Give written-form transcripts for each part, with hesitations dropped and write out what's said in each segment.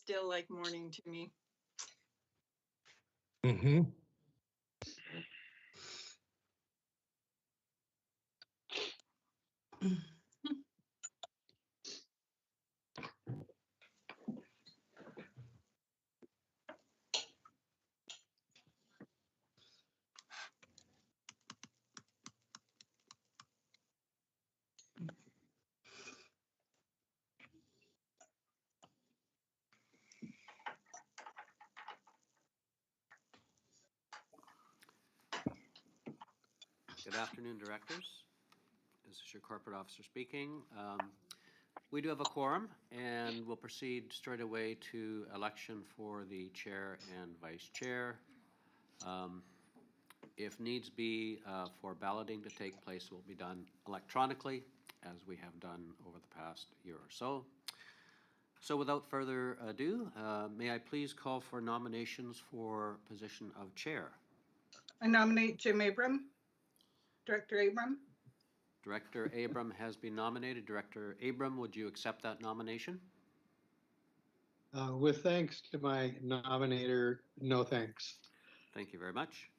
still like morning to me. Mm-hmm. Good afternoon, directors. This is your corporate officer speaking. We do have a quorum, and we'll proceed straight away to election for the chair and vice chair. If needs be for balloting to take place, it will be done electronically, as we have done over the past year or so. So without further ado, may I please call for nominations for position of chair? I nominate Jim Abram, Director Abram. Director Abram has been nominated. Director Abram, would you accept that nomination? With thanks to my nominator, no thanks. Thank you very much.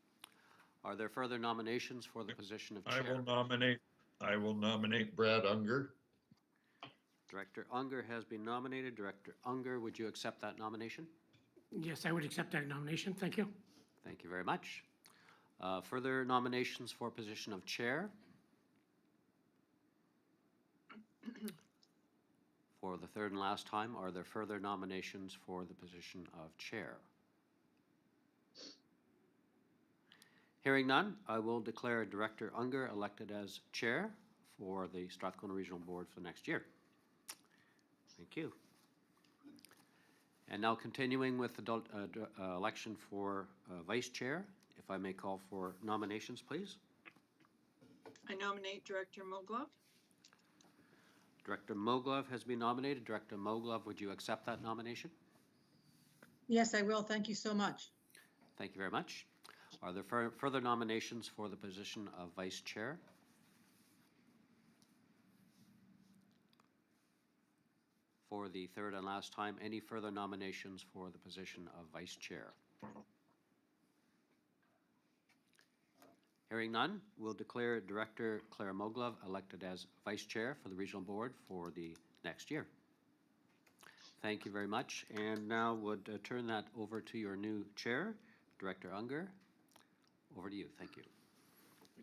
Are there further nominations for the position of chair? I will nominate Brad Unger. Director Unger has been nominated. Director Unger, would you accept that nomination? Yes, I would accept that nomination. Thank you. Thank you very much. Further nominations for position of chair? For the third and last time, are there further nominations for the position of chair? Hearing none, I will declare Director Unger elected as chair for the Strathcona Regional Board for next year. Thank you. And now continuing with the election for vice chair, if I may call for nominations, please. I nominate Director Moglove. Director Moglove has been nominated. Director Moglove, would you accept that nomination? Yes, I will. Thank you so much. Thank you very much. Are there further nominations for the position of vice chair? For the third and last time, any further nominations for the position of vice chair? Hearing none, we'll declare Director Claire Moglove elected as vice chair for the regional board for the next year. Thank you very much. And now would turn that over to your new chair, Director Unger. Over to you. Thank you.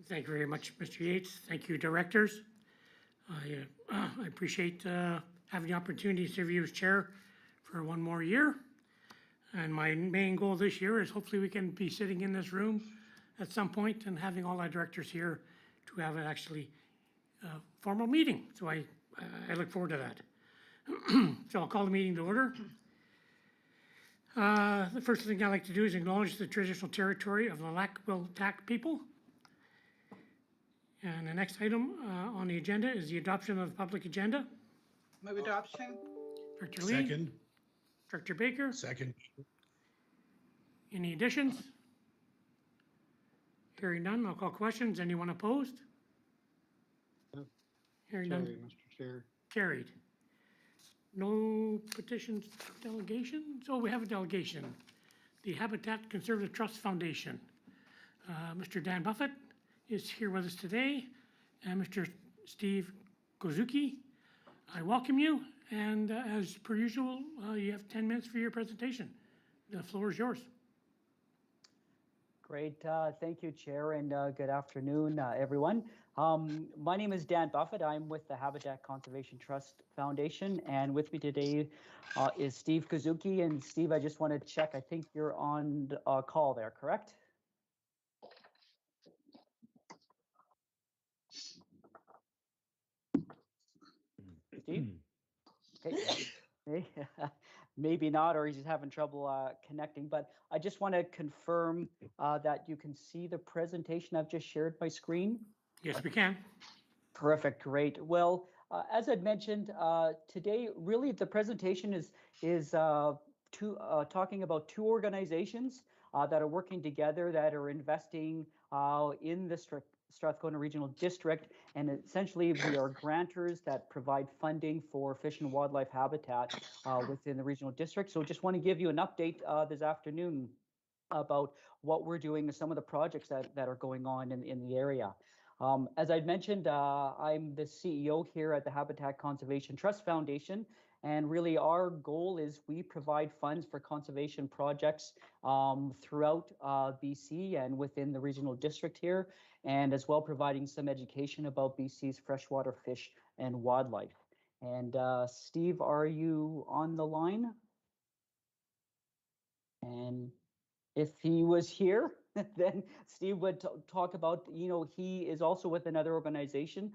Thank you very much, Mr. Yates. Thank you, directors. I appreciate having the opportunity to serve you as chair for one more year. And my main goal this year is hopefully we can be sitting in this room at some point and having all our directors here to have an actually formal meeting. So I look forward to that. So I'll call the meeting to order. The first thing I'd like to do is acknowledge the traditional territory of the Lac-Wiltac people. And the next item on the agenda is the adoption of the public agenda. Move adoption. Director Lee. Second. Director Baker. Second. Any additions? Hearing none, I'll call questions. Anyone opposed? Hearing Sorry, none, Mr. Chair. carried. No petitions, delegations? Oh, we have a delegation. The Habitat Conservative Trust Foundation. Mr. Dan Buffett is here with us today, and Mr. Steve Kozuki. I welcome you, and as per usual, you have 10 minutes for your presentation. The floor is yours. Great. Thank you, Chair, and good afternoon, everyone. My name is Dan Buffett. I'm with the Habitat Conservation Trust Foundation, and with me today is Steve Kozuki. And Steve, I just want to check. I think you're on call there, correct? Steve? Okay. Maybe not, or he's just having trouble connecting, but I just want to confirm that you can see the presentation I've just shared my screen. Yes, we can. Perfect, great. Well, as I'd mentioned, today really the presentation is talking about two organizations that are working together that are investing in the Strathcona Regional District, and essentially we are grantors that provide funding for fish and wildlife habitat within the regional district. So just want to give you an update this afternoon about what we're doing and some of the projects that are going on in the area. As I mentioned, I'm the CEO here at the Habitat Conservation Trust Foundation, and really our goal is we provide funds for conservation projects throughout BC and within the regional district here, and as well providing some education about BC's freshwater fish and wildlife. And Steve, are you on the line? And if he was here, then Steve would talk about, he is also with another organization,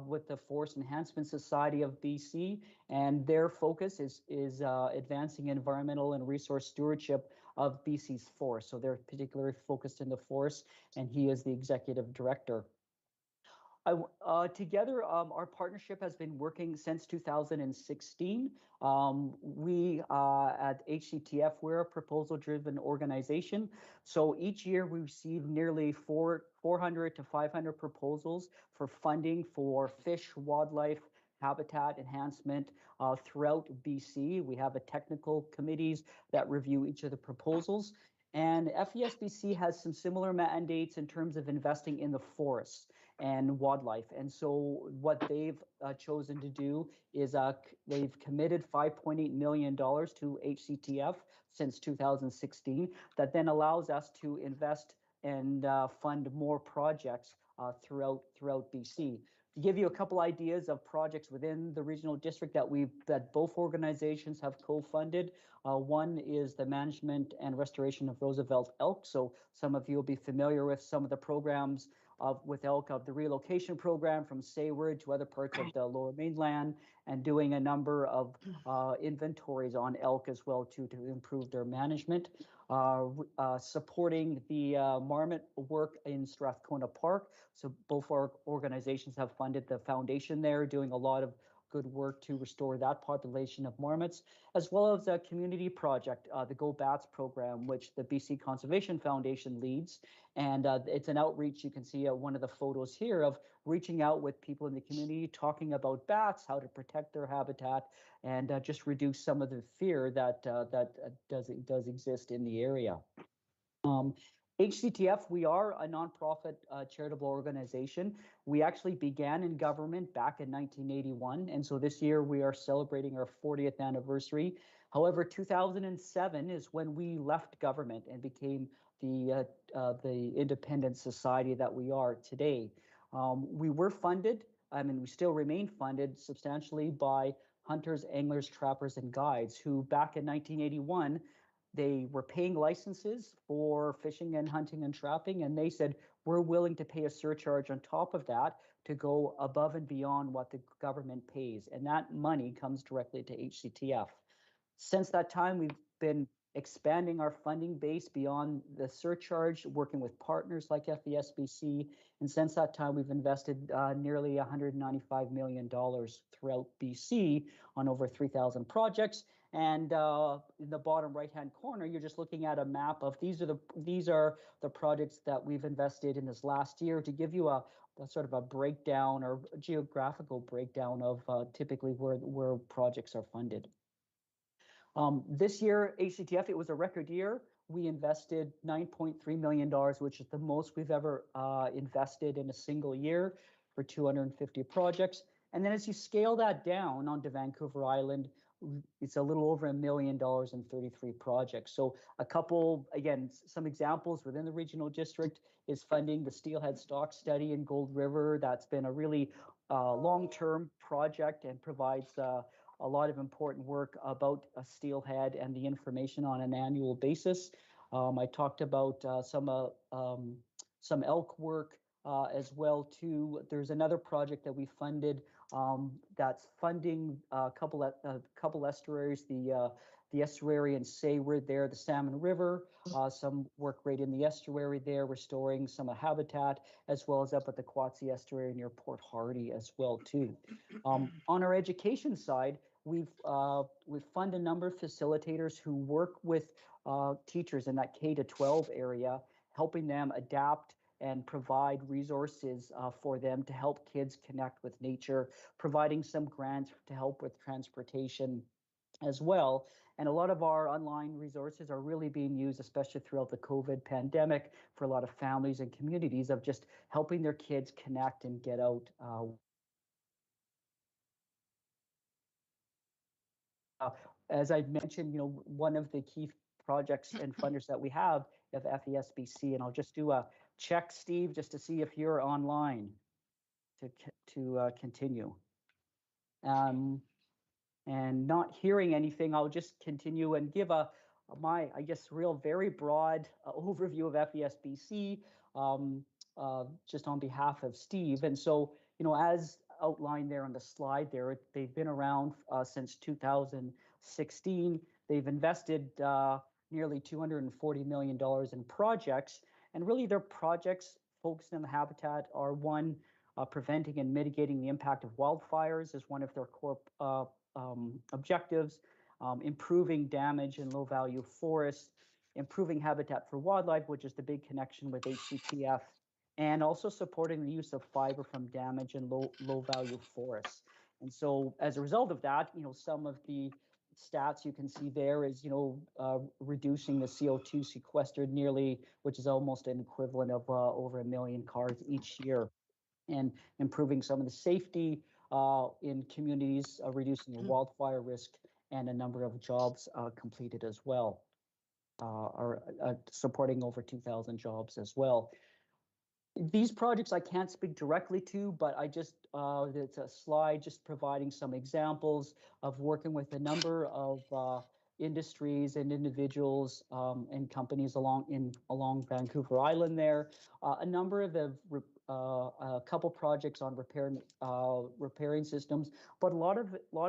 with the Forest Enhancement Society of BC, and their focus is advancing environmental and resource stewardship of BC's forests. So they're particularly focused in the forest, and he is the executive director. Together, our partnership has been working since 2016. We at HCTF, we're a proposal-driven organization. So each year we receive nearly 400 to 500 proposals for funding for fish, wildlife, habitat enhancement throughout BC. We have a technical committees that review each of the proposals. And Fpsbc has some similar mandates in terms of investing in the forests and wildlife. And so what they've chosen to do is they've committed $5.8 million to HCTF since 2016. That then allows us to invest and fund more projects throughout BC. To give you a couple ideas of projects within the regional district that both organizations have co-funded, one is the management and restoration of Roosevelt elk. So some of you will be familiar with some of the programs with elk, of the relocation program from Sayward to other parts of the Lower Mainland, and doing a number of inventories on elk as well to improve their management. Supporting the marmot work in Strathcona Park. So both our organizations have funded the foundation there, doing a lot of good work to restore that population of marmots, as well as a community project, the Go Bats program, which the BC Conservation Foundation leads. And it's an outreach. You can see one of the photos here of reaching out with people in the community, talking about bats, how to protect their habitat, and just reduce some of the fear that does exist in the area. HCTF, we are a nonprofit charitable organization. We actually began in government back in 1981, and so this year we are celebrating our 40th anniversary. However, 2007 is when we left government and became the independent society that we are today. We were funded, we still remain funded substantially by hunters, anglers, trappers, and guides who back in 1981, they were paying licenses for fishing and hunting and trapping, and they said, we're willing to pay a surcharge on top of that to go above and beyond what the government pays. And that money comes directly to HCTF. Since that time, we've been expanding our funding base beyond the surcharge, working with partners like Fpsbc. And since that time, we've invested nearly $195 million throughout BC on over 3,000 projects. And in the bottom right-hand corner, you're just looking at a map of these are the projects that we've invested in this last year to give you a sort of a breakdown or geographical breakdown of typically where projects are funded. This year, HCTF, it was a record year. We invested $9.3 million, which is the most we've ever invested in a single year for 250 projects. And then as you scale that down onto Vancouver Island, it's a little over $1 million in 33 projects. So a couple, again, some examples within the regional district is funding the Steelhead stock study in Gold River. That's been a really long-term project and provides a lot of important work about steelhead and the information on an annual basis. I talked about some elk work as well too. There's another project that we funded that's funding a couple estuaries, the estuary in Sayward there, the Salmon River, some work right in the estuary there, restoring some habitat, as well as up at the Quatsi estuary near Port Hardy as well too. On our education side, we've funded a number of facilitators who work with teachers in that K-12 area, helping them adapt and provide resources for them to help kids connect with nature, providing some grants to help with transportation as well. And a lot of our online resources are really being used, especially throughout the COVID pandemic, for a lot of families and communities of just helping their kids connect and get out. As I mentioned, one of the key projects and funders that we have Fpsbc, and I'll just do a check, Steve, just to see if you're online to continue. And not hearing anything, I'll just continue and give my, I guess, very broad overview of Fpsbc, just on behalf of Steve. And so, as outlined there on the slide there, they've been around since 2016. They've invested nearly $240 million in projects, and really their projects focused on the habitat are one, preventing and mitigating the impact of wildfires is one of their core objectives, improving damage in low-value forests, improving habitat for wildlife, which is the big connection with HCTF, and also supporting the use of fiber from damage in low-value forests. And so as a result of that, some of the stats you can see there is, reducing the CO2 sequestered nearly, which is almost an equivalent of over 1 million cars each year, and improving some of the safety in communities, reducing the wildfire risk, and a number of jobs completed as well, are supporting over 2,000 jobs as well. These projects I can't speak directly to, but I just, it's a slide just providing some examples of working with a number of industries and individuals and companies along Vancouver Island there. A number of a couple projects on repairing systems, but a lot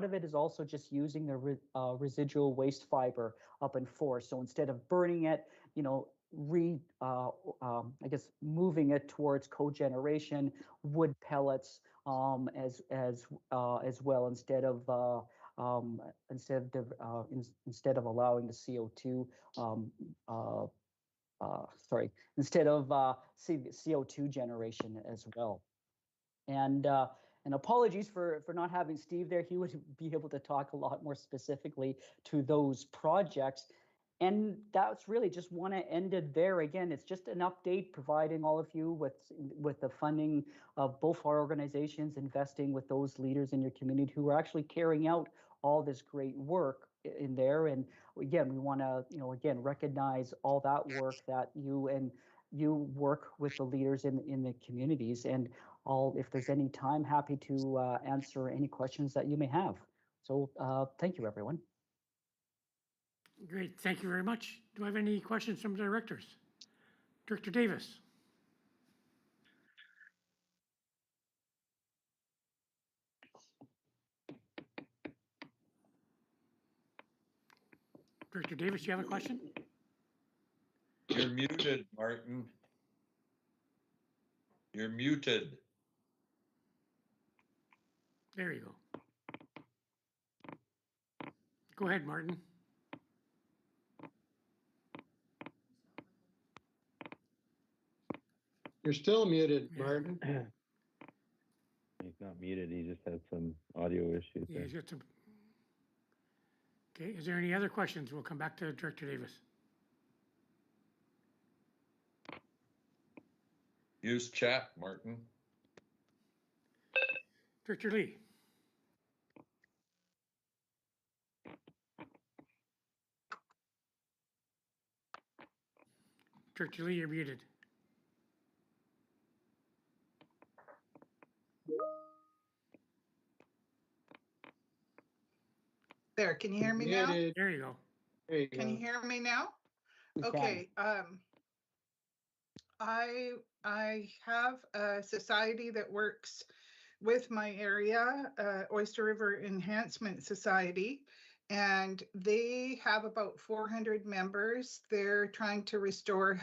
of it is also just using the residual waste fiber up in forest. So instead of burning it, I guess moving it towards cogeneration, wood pellets as well, instead of allowing the CO2 instead of CO2 generation as well. And apologies for not having Steve there. He would be able to talk a lot more specifically to those projects. And that's really just want to end it there. Again, it's just an update providing all of you with the funding of both our organizations, investing with those leaders in your community who are actually carrying out all this great work in there. And again, we want to, recognize all that work that you work with the leaders in the communities. And if there's any time, happy to answer any questions that you may have. So thank you, everyone. Great, thank you very much. Do I have any questions from directors? Director Davis. Director Davis, do you have a question? You're muted, Martin. You're muted. There you go. Go ahead, Martin. You're still muted, Yeah. Martin. He's not muted, he just had some audio issues Yeah, there. he's got some. Okay, is there any other questions? We'll come back to Director Davis. Use chat, Martin. Director Lee. Director Lee, you're muted. There, can you hear me now? Muted. There you go. There you Can you go. hear me now? We can. Okay, I have a society that works with my area, Oyster River Enhancement Society, and they have about 400 members. They're trying to restore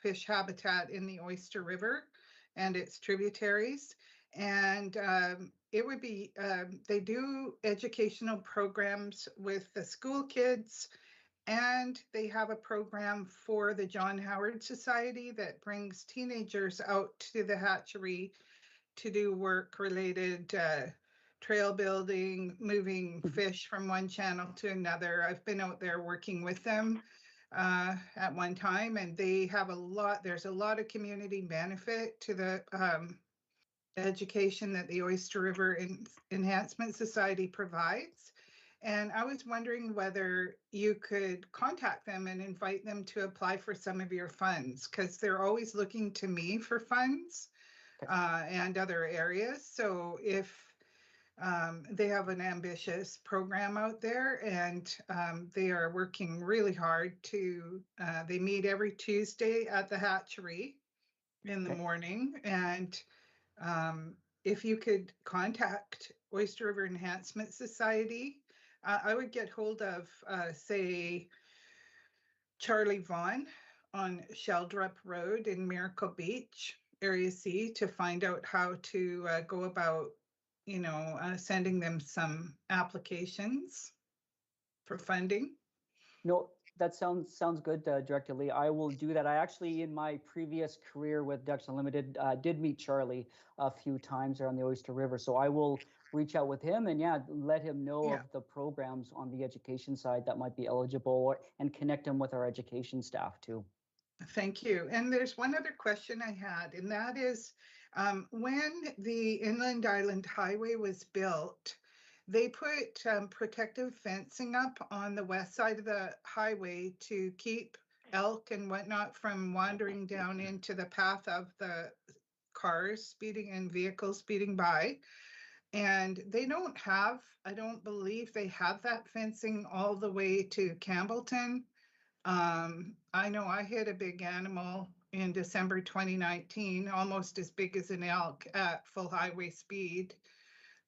fish habitat in the Oyster River and its tributaries. And it would be, they do educational programs with the school kids And they have a program for the John Howard Society that brings teenagers out to the hatchery to do work related trail building, moving fish from one channel to another. I've been out there working with them at one time, and they have there's a lot of community benefit to the education that the Oyster River Enhancement Society provides. And I was wondering whether you could contact them and invite them to apply for some of your funds, because they're always looking to me for funds and other areas. So if they have an ambitious program out there, and they are working really hard to, they meet every Tuesday at the hatchery in the morning. And if you could contact Oyster River Enhancement Society, I would get hold of, say, Charlie Vaughn on Sheldrup Road in Miracle Beach, Area C, to find out how to go about, sending them some applications for funding. No, that sounds good, Director Lee. I will do that. I actually, in my previous career with Ducks Unlimited, did meet Charlie a few times there on the Oyster River. So I will reach out with him and let him know of the programs on the education side that might be eligible, and connect him with our education staff too. Thank you. And there's one other question I had, and that is, when the Inland Island Highway was built, they put protective fencing up on the west side of the highway to keep elk and whatnot from wandering down into the path of the cars speeding and vehicles speeding by. And they don't have, I don't believe they have that fencing all the way to Campbellton. I know I hit a big animal in December 2019, almost as big as an elk at full highway speed.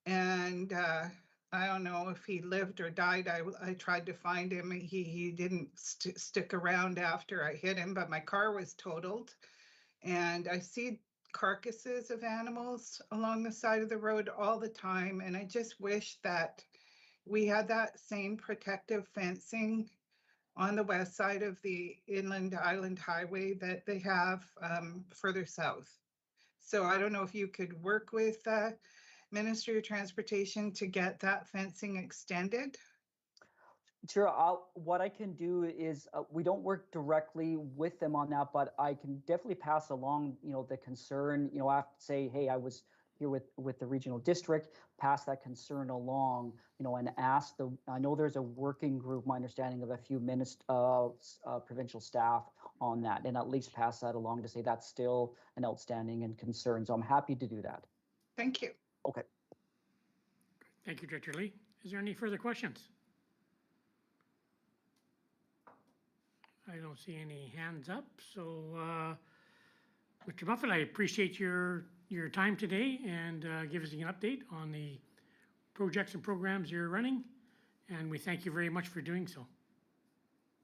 And I don't know if he lived or died. I tried to find him. He didn't stick around after I hit him, but my car was totaled. And I see carcasses of animals along the side of the road all the time. And I just wish that we had that same protective fencing on the west side of the Inland Island Highway that they have further south. So I don't know if you could work with Ministry of Transportation to get that fencing extended. Sure. What I can do is, we don't work directly with them on that, but I can definitely pass along, the concern. I have to say, hey, I was here with the regional district, pass that concern along, and ask I know there's a working group, my understanding, of a few provincial staff on that, and at least pass that along to say that's still an outstanding and concern. So I'm happy to do that. Thank you. Okay. Thank you, Director Lee. Is there any further questions? I don't see any hands up. So, Mr. Buffett, I appreciate your time today and give us an update on the projects and programs you're running. And we thank you very much for doing so.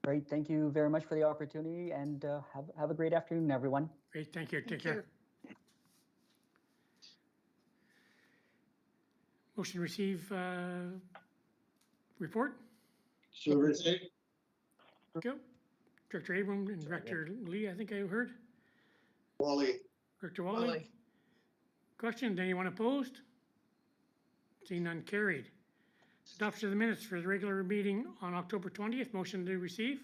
Great. Thank you very much for the opportunity, and have a great afternoon, everyone. Great. Thank you. Take care. Motion to receive report. So receive. Go. Director Abram and Director Lee, I think I heard. Wally. Director Wally. Questions? Anyone opposed? Seeing none, carried. Adoption of the minutes for the regular meeting on October 20th. Motion to receive.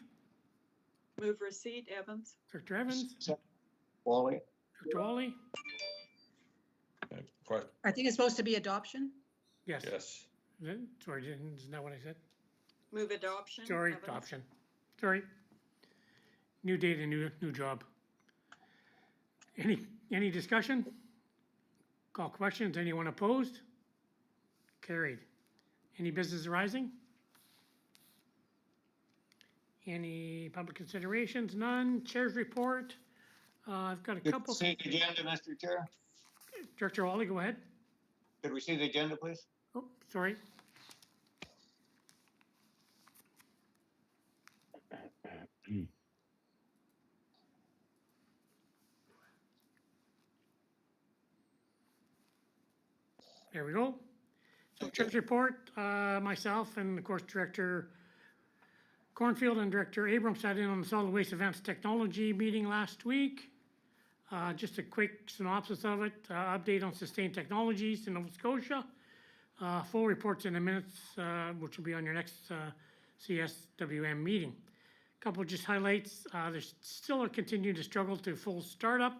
Move receipt, Evans. Director Evans. Wally. Director Wally. I think it's supposed to be adoption. Yes. Yes. Sorry, isn't that what I said? Move adoption. Sorry, Evans. adoption. Sorry. New date and new job. Any discussion? Call questions. Anyone opposed? Carried. Any business arising? Any public considerations? None. Chair's report. I've got a couple. Could we see the agenda, Mr. Chair? Director Wally, go ahead. Could we see the agenda, please? Oh, sorry. There we go. So chair's report, myself and of course Director Cornfield and Director Abrams sat in on the Solid Waste Advanced Technology meeting last week. Just a quick synopsis of it, update on sustained technologies in Nova Scotia. Full reports in the minutes, which will be on your next CSWM meeting. Couple just highlights, there's still a continuing to struggle to full startup.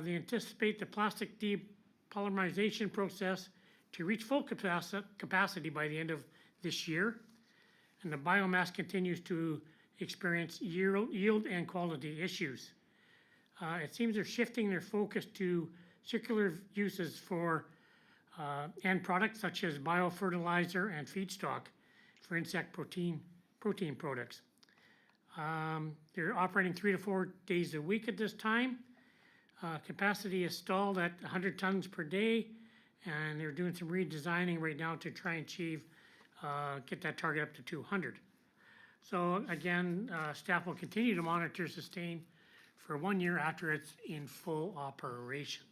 They anticipate the plastic depolymerization process to reach full capacity by the end of this year. And the biomass continues to experience yield and quality issues. It seems they're shifting their focus to circular uses for end products such as biofertilizer and feedstock for insect protein products. They're operating 3 to 4 days a week at this time. Capacity is stalled at 100 tons per day, and they're doing some redesigning right now to try and achieve, get that target up to 200. So again, staff will continue to monitor sustain for 1 year after it's in full operation.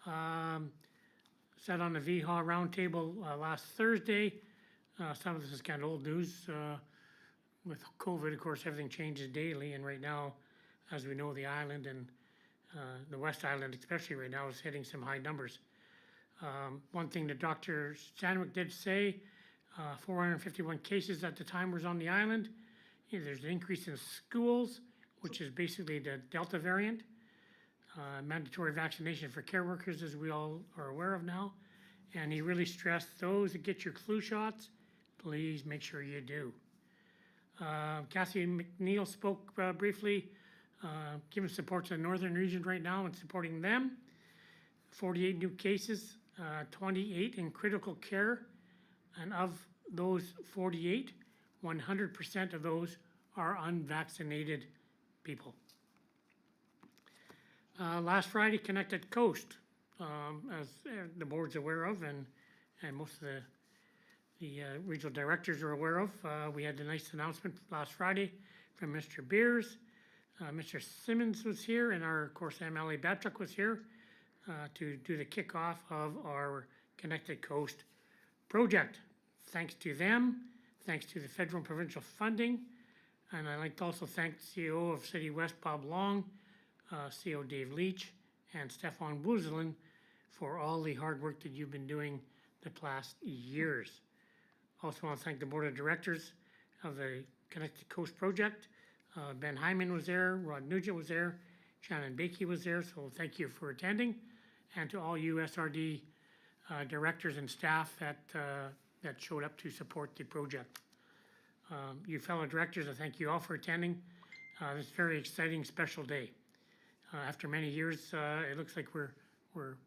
Sat on the VHA roundtable last Thursday. Some of this is kind of old news. With COVID, of course, everything changes daily, and right now, as we know, the island and the West Island, especially right now, is hitting some high numbers. One thing that Dr. Sandwick did say, 451 cases at the time was on the island. There's an increase in schools, which is basically the Delta variant. Mandatory vaccination for care workers, as we all are aware of now. And he really stressed those that get your flu shots, please make sure you do. Cassie McNeil spoke briefly, giving support to the northern region right now and supporting them. 48 new cases, 28 in critical care, and of those 48, 100% of those are unvaccinated people. Last Friday, Connected Coast, as the board's aware of, and most of the regional directors are aware of. We had a nice announcement last Friday from Mr. Beers. Mr. Simmons was here, and of course, MLA Babchuk was here to do the kickoff of our Connected Coast project. Thanks to them, thanks to the federal and provincial funding, and I'd like to also thank CEO of City West, Bob Long, CEO Dave Leach, and Stefan Buzelin for all the hard work that you've been doing the past years. Also want to thank the board of directors of the Connected Coast project. Ben Hyman was there, Rod Nugent was there, Shannon Bakey was there, so thank you for attending. And to all you SRD directors and staff that showed up to support the project. You fellow directors, I thank you all for attending this very exciting special day. After many years, it looks like we're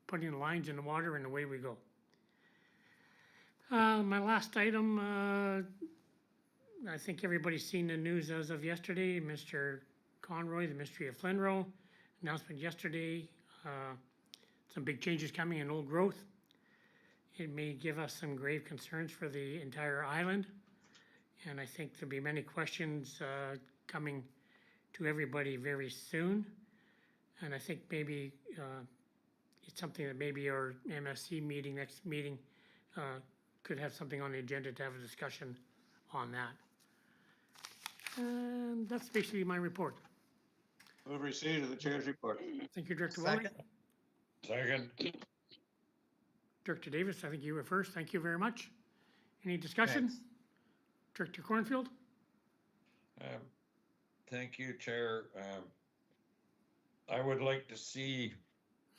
putting the lines in the water and away we go. My last item, I think everybody's seen the news as of yesterday. Mr. Conroy, the Mystery of Flinroe, announcement yesterday. Some big changes coming in old growth. It may give us some grave concerns for the entire island. And I think there'll be many questions coming to everybody very soon. And I think maybe it's something that maybe our MSC meeting, next meeting, could have something on the agenda to have a discussion on that. And that's basically my report. Move receipt of the chair's report. Thank you, Director Wally. Second. Director Davis, I think you were first. Thank you very much. Any discussion? Thanks. Director Cornfield? Thank you, Chair. I would like to see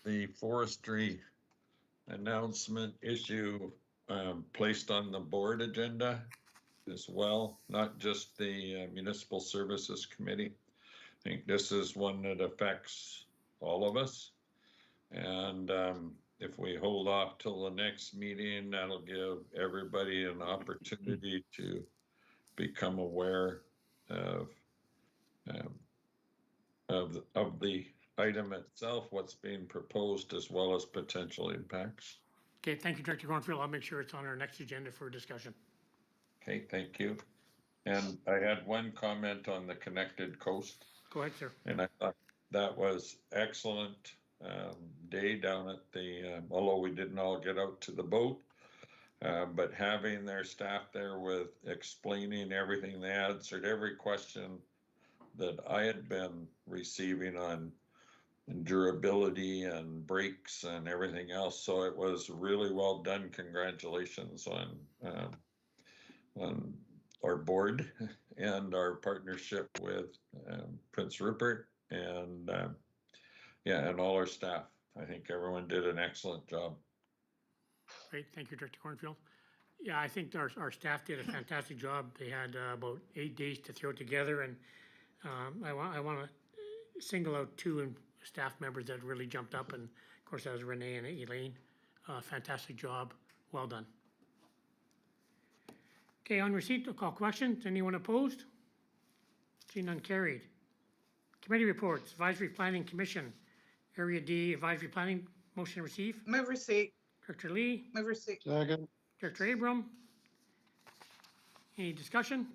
the forestry announcement issue placed on the board agenda as well, not just the Municipal Services Committee. I think this is one that affects all of us. And if we hold off till the next meeting, that'll give everybody an opportunity to become aware of the item itself, what's being proposed, as well as potential impacts. Okay, thank you, Director Cornfield. I'll make sure it's on our next agenda for discussion. Okay, thank you. And I had one comment on the Connected Coast. Go ahead, sir. And I thought that was excellent day down at the, although we didn't all get out to the boat, But having their staff there with explaining everything, they answered every question that I had been receiving on durability and brakes and everything else. So it was really well done. Congratulations on our board and our partnership with Prince Rupert and yeah, and all our staff. I think everyone did an excellent job. Great, thank you, Director Cornfield. Yeah, I think our staff did a fantastic job. They had about 8 days to throw it together, and I want to single out two staff members that really jumped up, and of course that was Renee and Elaine. Fantastic job, well done. Okay, on receipt, I'll call questions. Anyone opposed? Seeing none, carried. Committee reports, Advisory Planning Commission, Area D Advisory Planning, motion to receive. Move receipt. Director Lee, Move receipt. Second. Director Abram. Any discussion?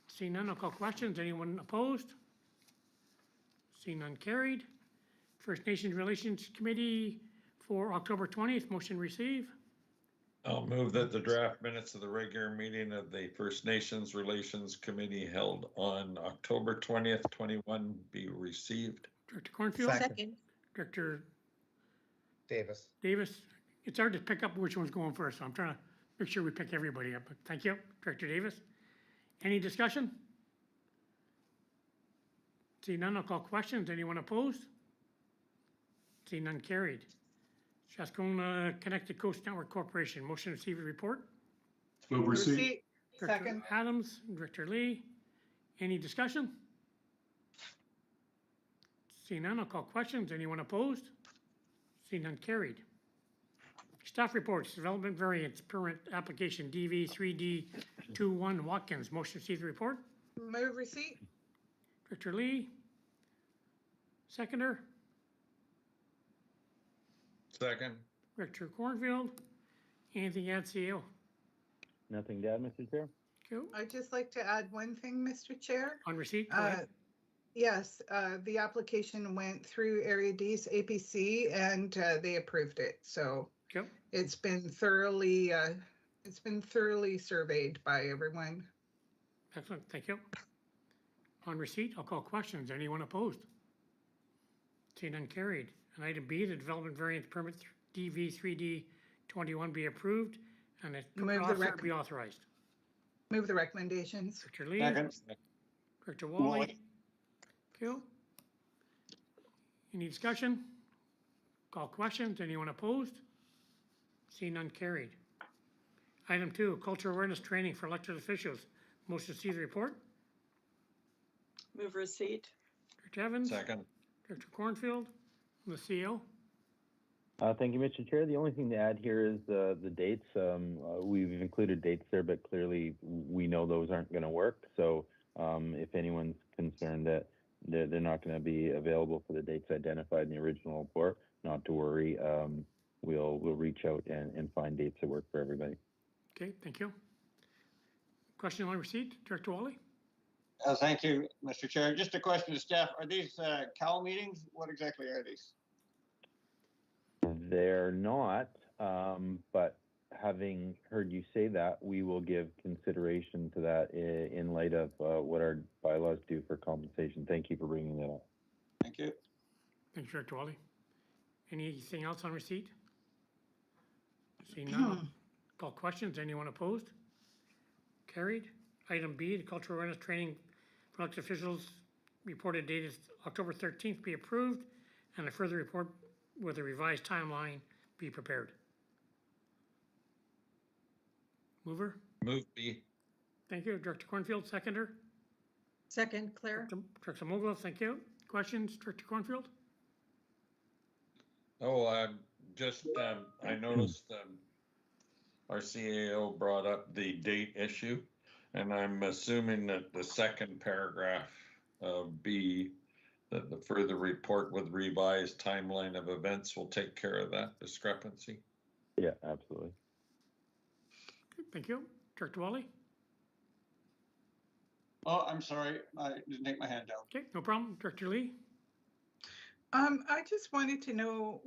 Seeing none, I'll call questions. Anyone opposed? Seeing none, carried. First Nations Relations Committee for October 20th, motion receive. I'll move that the draft minutes of the regular meeting of the First Nations Relations Committee held on October 20th, 21 be received. Director Cornfield. Second. Director Davis. Davis. It's hard to pick up which one's going first, so I'm trying to make sure we pick everybody up. But thank you, Director Davis. Any discussion? Seeing none, I'll call questions. Anyone opposed? Seeing none, carried. Strathcona Connected Coast Network Corporation, motion to receive a report. Move receipt. Director Second. Adams, Director Lee. Any discussion? Seeing none, I'll call questions. Anyone opposed? Seeing none, carried. Staff reports, development variance permit application DV 3D21 Watkins, motion to receive the report. Move receipt. Director Lee. Seconder, Second. Director Cornfield. Anything to add, CEO? Nothing to add, Mr. Chair? Cool. I'd just like to add one thing, Mr. Chair. On receipt, go ahead. Yes, the application went through Area D's APC and they approved it. So Yep. it's been thoroughly surveyed by everyone. Excellent, thank you. On receipt, I'll call questions. Anyone opposed? Seeing none, carried. And item B, the development variance permit DV 3D21 be approved and the Move the processor be authorized. Move the recommendations. Director Lee. Second. Director Wally. Wally. Cool. Any discussion? Call questions. Anyone opposed? Seeing none, carried. Item 2, cultural awareness training for elected officials. Motion to see the report. Move receipt. Director Evans. Second. Director Cornfield. The CEO. Thank you, Mr. Chair. The only thing to add here is the dates. We've included dates there, but clearly we know those aren't going to work. So if anyone's concerned that they're not going to be available for the dates identified in the original report, not to worry. We'll reach out and find dates that work for everybody. Okay, thank you. Question on receipt, Director Wally. Thank you, Mr. Chair. Just a question to staff. Are these CAL meetings? What exactly are these? They're not, but having heard you say that, we will give consideration to that in light of what our bylaws do for compensation. Thank you for bringing that up. Thank you. Thank you, Director Wally. Anything else on receipt? Seeing none, call questions. Anyone opposed? Carried. Item B, the cultural awareness training for elected officials reported date is October 13th be approved and a further report with a revised timeline be prepared. Mover? Move B. Thank you. Director Cornfield, seconder. Second, Claire. Director Mogul, thank you. Questions, Director Cornfield? Oh, I noticed our CAO brought up the date issue, and I'm assuming that the second paragraph of B, that the further report with revised timeline of events will take care of that discrepancy. Yeah, absolutely. Thank you. Director Wally? Oh, I'm sorry. I didn't take my hand down. Okay, no problem. Director Lee? I just wanted to know,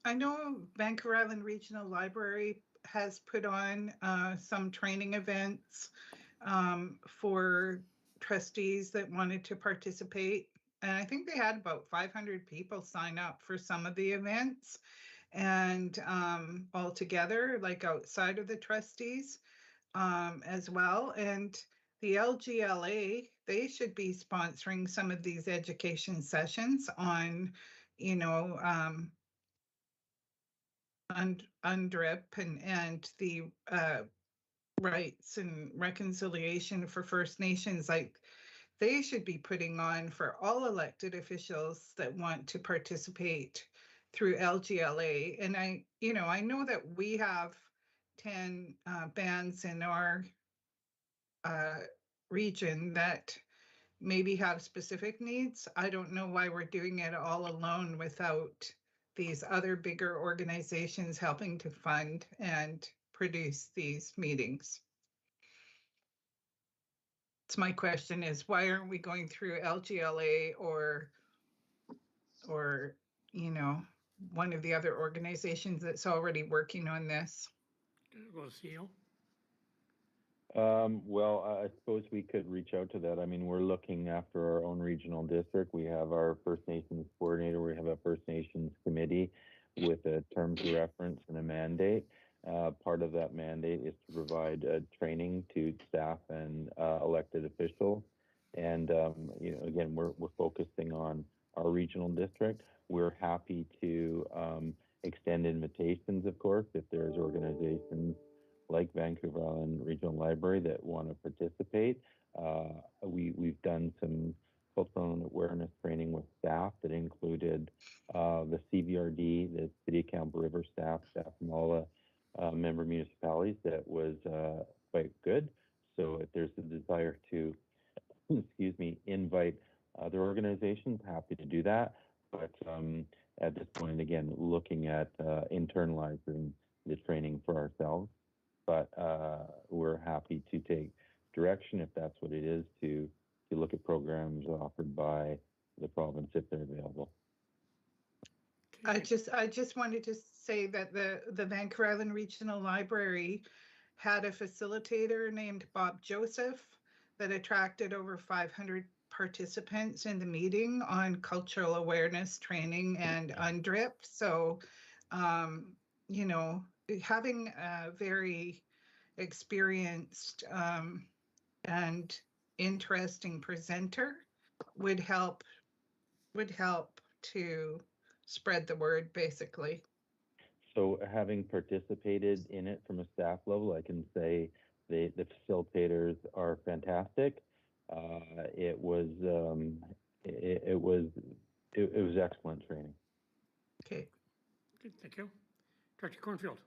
I know Vancouver Island Regional Library has put on some training events for trustees that wanted to participate. And I think they had about 500 people sign up for some of the events and all together, like outside of the trustees as well. And the LGLA, they should be sponsoring some of these education sessions on, you know, UNDRIP and the rights and reconciliation for First Nations. Like they should be putting on for all elected officials that want to participate through LGLA. And I know that we have 10 bands in our region that maybe have specific needs. I don't know why we're doing it all alone without these other bigger organizations helping to fund and produce these meetings. So my question is, why aren't we going through LGLA or one of the other organizations that's already working on this? Go to CEO. Well, I suppose we could reach out to that. I mean, we're looking after our own regional district. We have our First Nations coordinator. We have a First Nations committee with a terms of reference and a mandate. Part of that mandate is to provide training to staff and elected officials. And again, we're focusing on our regional district. We're happy to extend invitations, of course, if there's organizations like Vancouver Island Regional Library that want to participate. We've done some cultural awareness training with staff that included the CVRD, the City of Campbell River staff from all the member municipalities. That was quite good. So if there's a desire to, invite other organizations, happy to do that. But at this point, again, looking at internalizing the training for ourselves. But we're happy to take direction if that's what it is to look at programs offered by the province if they're available. I just wanted to say that the Vancouver Island Regional Library had a facilitator named Bob Joseph that attracted over 500 participants in the meeting on cultural awareness training and UNDRIP. So, having a very experienced and interesting presenter would help to spread the word, basically. So having participated in it from a staff level, I can say the facilitators are fantastic. It was excellent training. Okay. Good, thank you. Director Cornfield.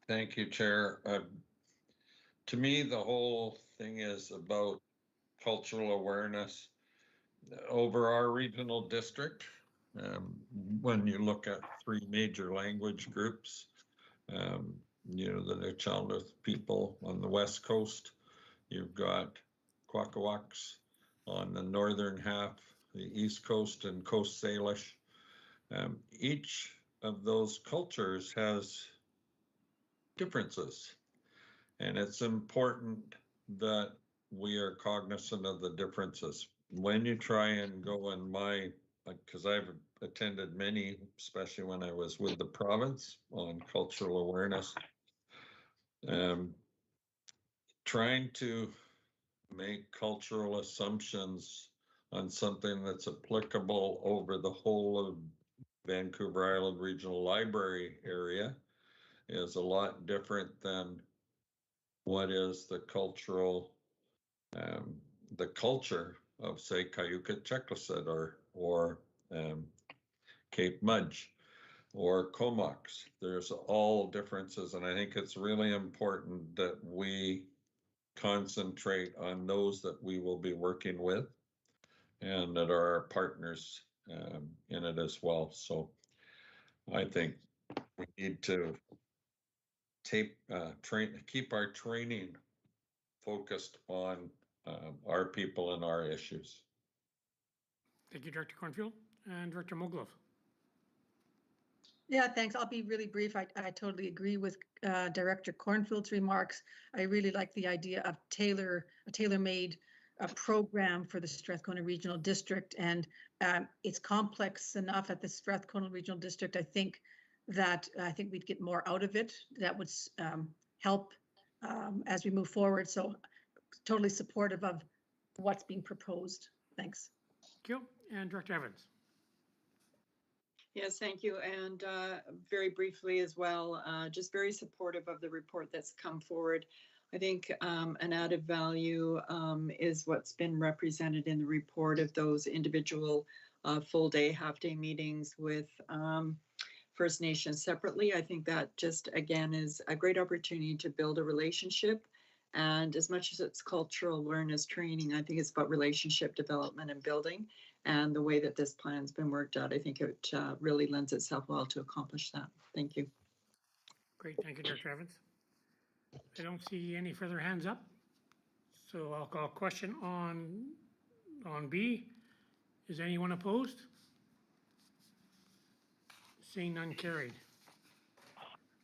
Thank you, Chair. To me, the whole thing is about cultural awareness over our regional district. When you look at three major language groups, the Nuu-chah-nulth people on the west coast, you've got Kwakawaks on the northern half, the east coast, and Coast Salish. Each of those cultures has differences, and it's important that we are cognizant of the differences. When you try and go in because I've attended many, especially when I was with the province on cultural awareness, trying to make cultural assumptions on something that's applicable over the whole of Vancouver Island Regional Library area is a lot different than what is the culture of, say, Cayuga Checklesett or Cape Mudge or Comox. There's all differences, and I think it's really important that we concentrate on those that we will be working with and that are our partners in it as well. So I think we need to keep our training focused on our people and our issues. Thank you, Director Cornfield. And Director Moglove. Yeah, thanks. I'll be really brief. I totally agree with Director Cornfield's remarks. I really like the idea of a tailor-made program for the Strathcona Regional District, and it's complex enough at the Strathcona Regional District. I think we'd get more out of it. That would help as we move forward. So totally supportive of what's being proposed. Thanks. Thank you. And Director Evans. Yes, thank you. And very briefly as well, just very supportive of the report that's come forward. I think an added value is what's been represented in the report of those individual full day, half day meetings with First Nations separately. I think that just, again, is a great opportunity to build a relationship. And as much as it's cultural awareness training, I think it's about relationship development and building. And the way that this plan's been worked out, I think it really lends itself well to accomplish that. Thank you. Great, thank you, Director Evans. I don't see any further hands up. So I'll call a question on B. Is anyone opposed? Seeing none, carried.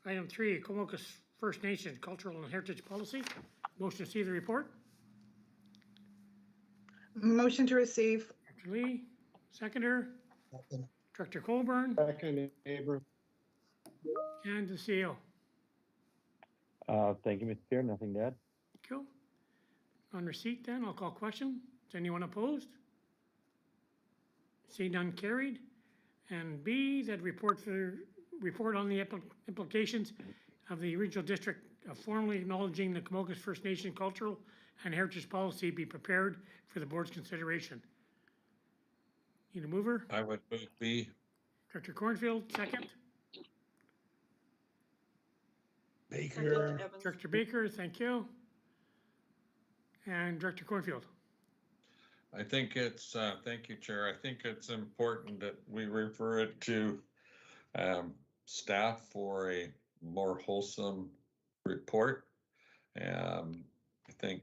Item 3, Comokas First Nation Cultural and Heritage Policy. Motion to receive the report. Motion to receive. Director Lee, seconder. Director Colburn Second, Abram. and the CEO. Thank you, Mr. Chair. Nothing to add. Cool. On receipt then, I'll call question. Is anyone opposed? See none, carried. And B, that report on the implications of the regional district of formally acknowledging the Comokas First Nation cultural and heritage policy be prepared for the board's consideration. Need a mover? I would move B. Director Cornfield, second. Second, Evans. Director Baker, thank you. And Director Cornfield. I think it's, thank you, Chair. I think it's important that we refer it to staff for a more wholesome report. I think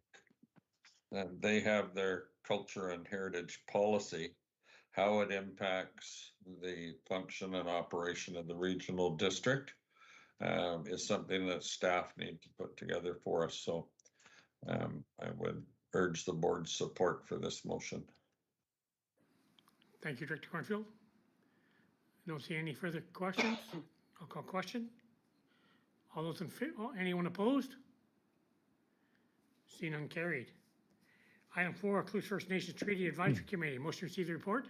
they have their culture and heritage policy. How it impacts the function and operation of the regional district is something that staff need to put together for us. So I would urge the board's support for this motion. Thank you, Director Cornfield. Don't see any further questions. I'll call question. All those in favor, anyone opposed? See none, carried. Item 4, Clues First Nations Treaty Advisory Committee. Motion to receive the report.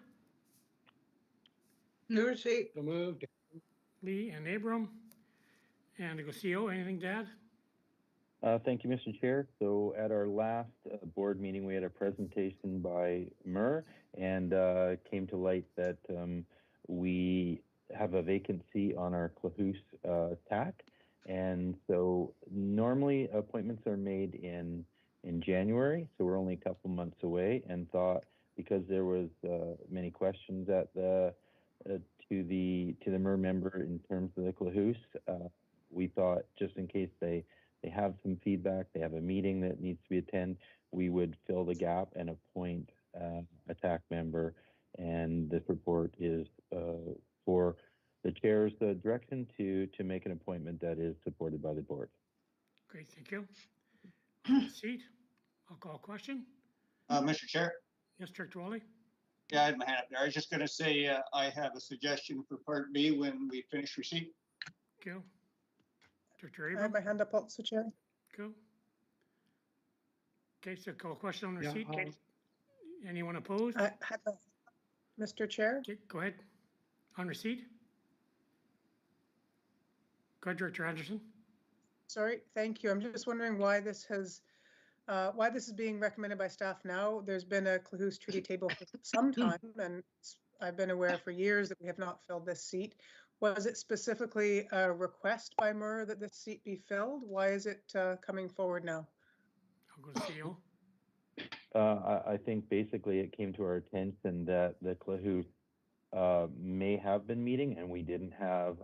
Move receipt. So moved. Lee and Abram. And the CEO, anything to add? Thank you, Mr. Chair. So at our last board meeting, we had a presentation by Mur, and came to light that we have a vacancy on our Klahoose TAC. And so normally appointments are made in January, so we're only a couple months away, and thought because there was many questions at the to the Mur member in terms of the Klahoose, we thought just in case they have some feedback, they have a meeting that needs to be attended, we would fill the gap and appoint a TAC member. And this report is for the chair's direction to make an appointment that is supported by the board. Great, thank you. On the seat, I'll call question. Mr. Chair? Yes, Director Wally? Yeah, I had my hand up there. I was just going to say I have a suggestion for Part B when we finish receipt. Go. Director I have Abram? my hand up also, Chair. Go. Okay, so call question on Yeah, receipt. Anyone opposed? I have Mr. Chair. Okay, go ahead. On receipt? Go ahead, Director Anderson. Sorry, thank you. I'm just wondering why this is being recommended by staff now. There's been a Klahoose treaty table for some time, and I've been aware for years that we have not filled this seat. Was it specifically a request by Mur that this seat be filled? Why is it coming forward now? I'll go to CEO. I think basically it came to our attention that the Klahoose may have been meeting, and we didn't have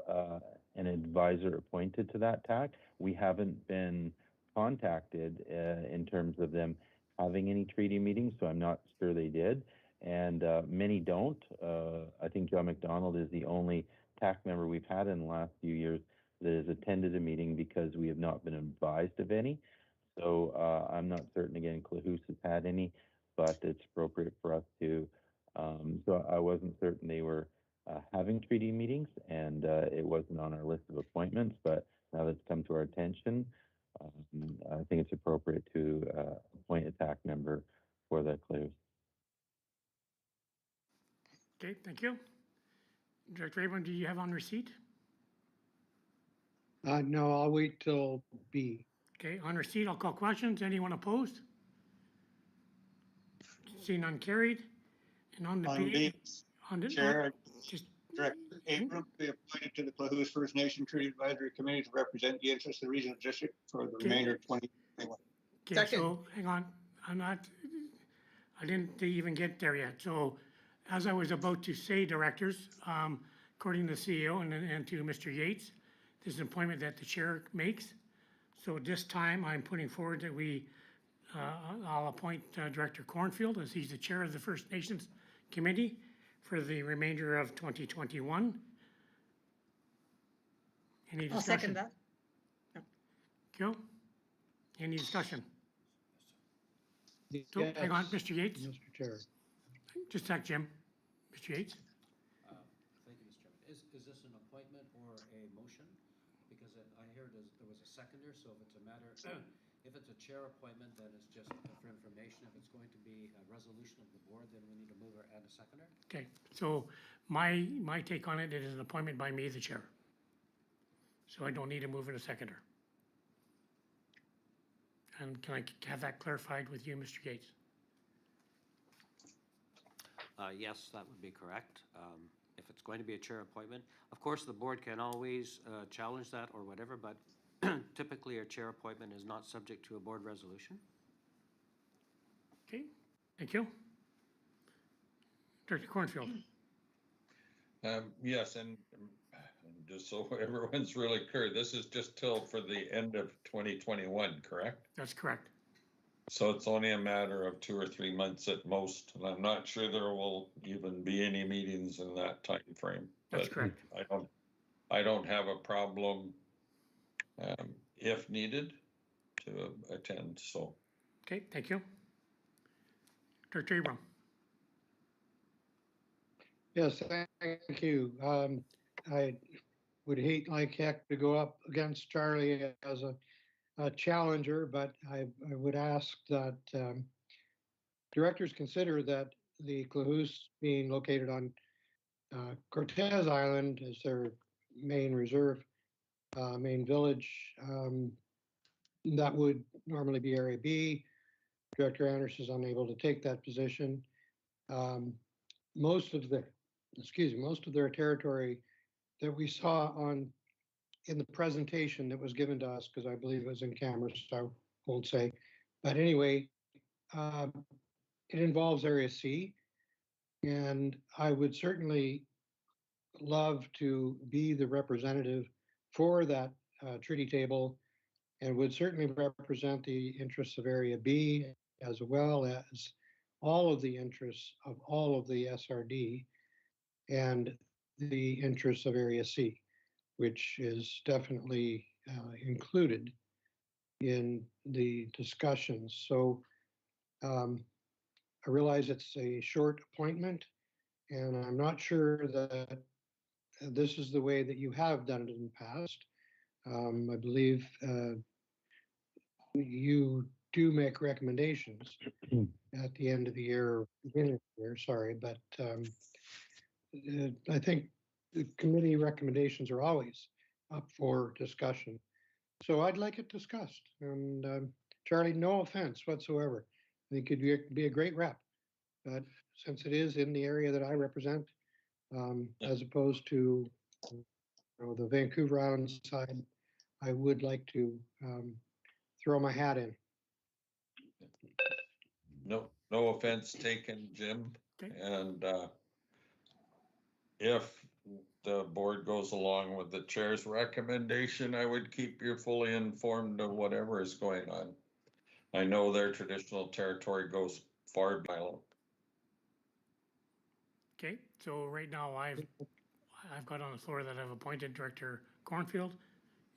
an advisor appointed to that TAC. We haven't been contacted in terms of them having any treaty meetings, so I'm not sure they did. And many don't. I think John McDonald is the only TAC member we've had in the last few years that has attended a meeting because we have not been advised of any. So I'm not certain, again, Clahoos has had any, but it's appropriate for us to. So I wasn't certain they were having treaty meetings, and it wasn't on our list of appointments, but now that's come to our attention, I think it's appropriate to appoint a TAC member for the Clahoos. Okay, thank you. Director Abram, do you have on receipt? No, I'll wait till B. Okay, on receipt, I'll call questions. Anyone opposed? Seeing none carried. And on the On B, B, Chair, just, Director Abram be appointed to the Clahoos First Nation Treaty Advisory Committee to represent the interests of the regional district for the remainder of 2021. okay, Second. so hang on. I didn't even get there yet. So as I was about to say, directors, according to the CEO and to Mr. Yates, this is an appointment that the chair makes. So this time I'm putting forward that I'll appoint Director Cornfield as he's the chair of the First Nations Committee for the remainder of 2021. Any discussion? I'll second that. Joe? Any discussion? So, hang on, Mr. Yates? Mr. Chair. Just a sec, Jim. Mr. Yates? Thank you, Mr. Chairman. Is this an appointment or a motion? Because I heard there was a seconder, so if it's a matter, if it's a chair appointment, then it's just for information. If it's going to be a resolution of the board, then we need to move or add a seconder. Okay, so my take on it, it is an appointment by me, the chair. So I don't need to move in a seconder. And can I have that clarified with you, Mr. Gates? Yes, that would be correct. If it's going to be a chair appointment, of course, the board can always challenge that or whatever, but typically a chair appointment is not subject to a board resolution. Okay, thank you. Director Cornfield. Yes, and just so everyone's really clear, this is just till for the end of 2021, correct? That's correct. So it's only a matter of 2 or 3 months at most, and I'm not sure there will even be any meetings in that time frame. That's but correct. I don't have a problem if needed to attend. So. Okay, thank you. Director Abram. Yes, thank you. I would hate like heck to go up against Charlie as a challenger, but I would ask that directors consider that the Clahoos being located on Cortez Island as their main reserve, main village, that would normally be Area B. Director Anderson is unable to take that position. Most of their territory that we saw in the presentation that was given to us, because I believe it was in camera, so I won't say. But anyway, it involves Area C, and I would certainly love to be the representative for that treaty table, and would certainly represent the interests of Area B as well as all of the interests of all of the SRD and the interests of Area C, which is definitely included in the discussions. So I realize it's a short appointment, and I'm not sure that this is the way that you have done it in the past. I believe you do make recommendations at the end of the year, beginning of the year, sorry, but I think the committee recommendations are always up for discussion. So I'd like it discussed. And Charlie, no offense whatsoever. I think you'd be a great rep, but since it is in the area that I represent, as opposed to the Vancouver Island side, I would like to throw my hat in. No offense taken, Jim. Okay. And if the board goes along with the chair's recommendation, I would keep you fully informed of whatever is going on. I know their traditional territory goes far beyond. Okay, so right now I've got on the floor that I've appointed Director Cornfield.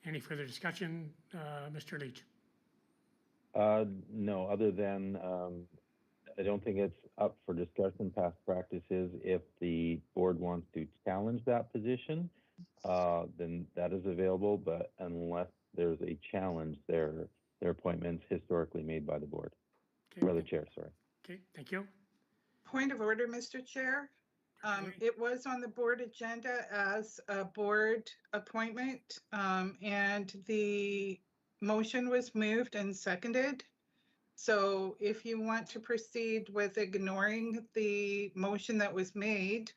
Any further discussion, Mr. Leach? No, other than I don't think it's up for discussion. Past practices, if the board wants to challenge that position, then that is available. But unless there's a challenge, their appointments historically made by the board, Okay, or the chair. Sorry. okay, thank you. Point of order, Mr. Chair. It was on the board agenda as a board appointment, and the motion was moved and seconded. So if you want to proceed with ignoring the motion that was made,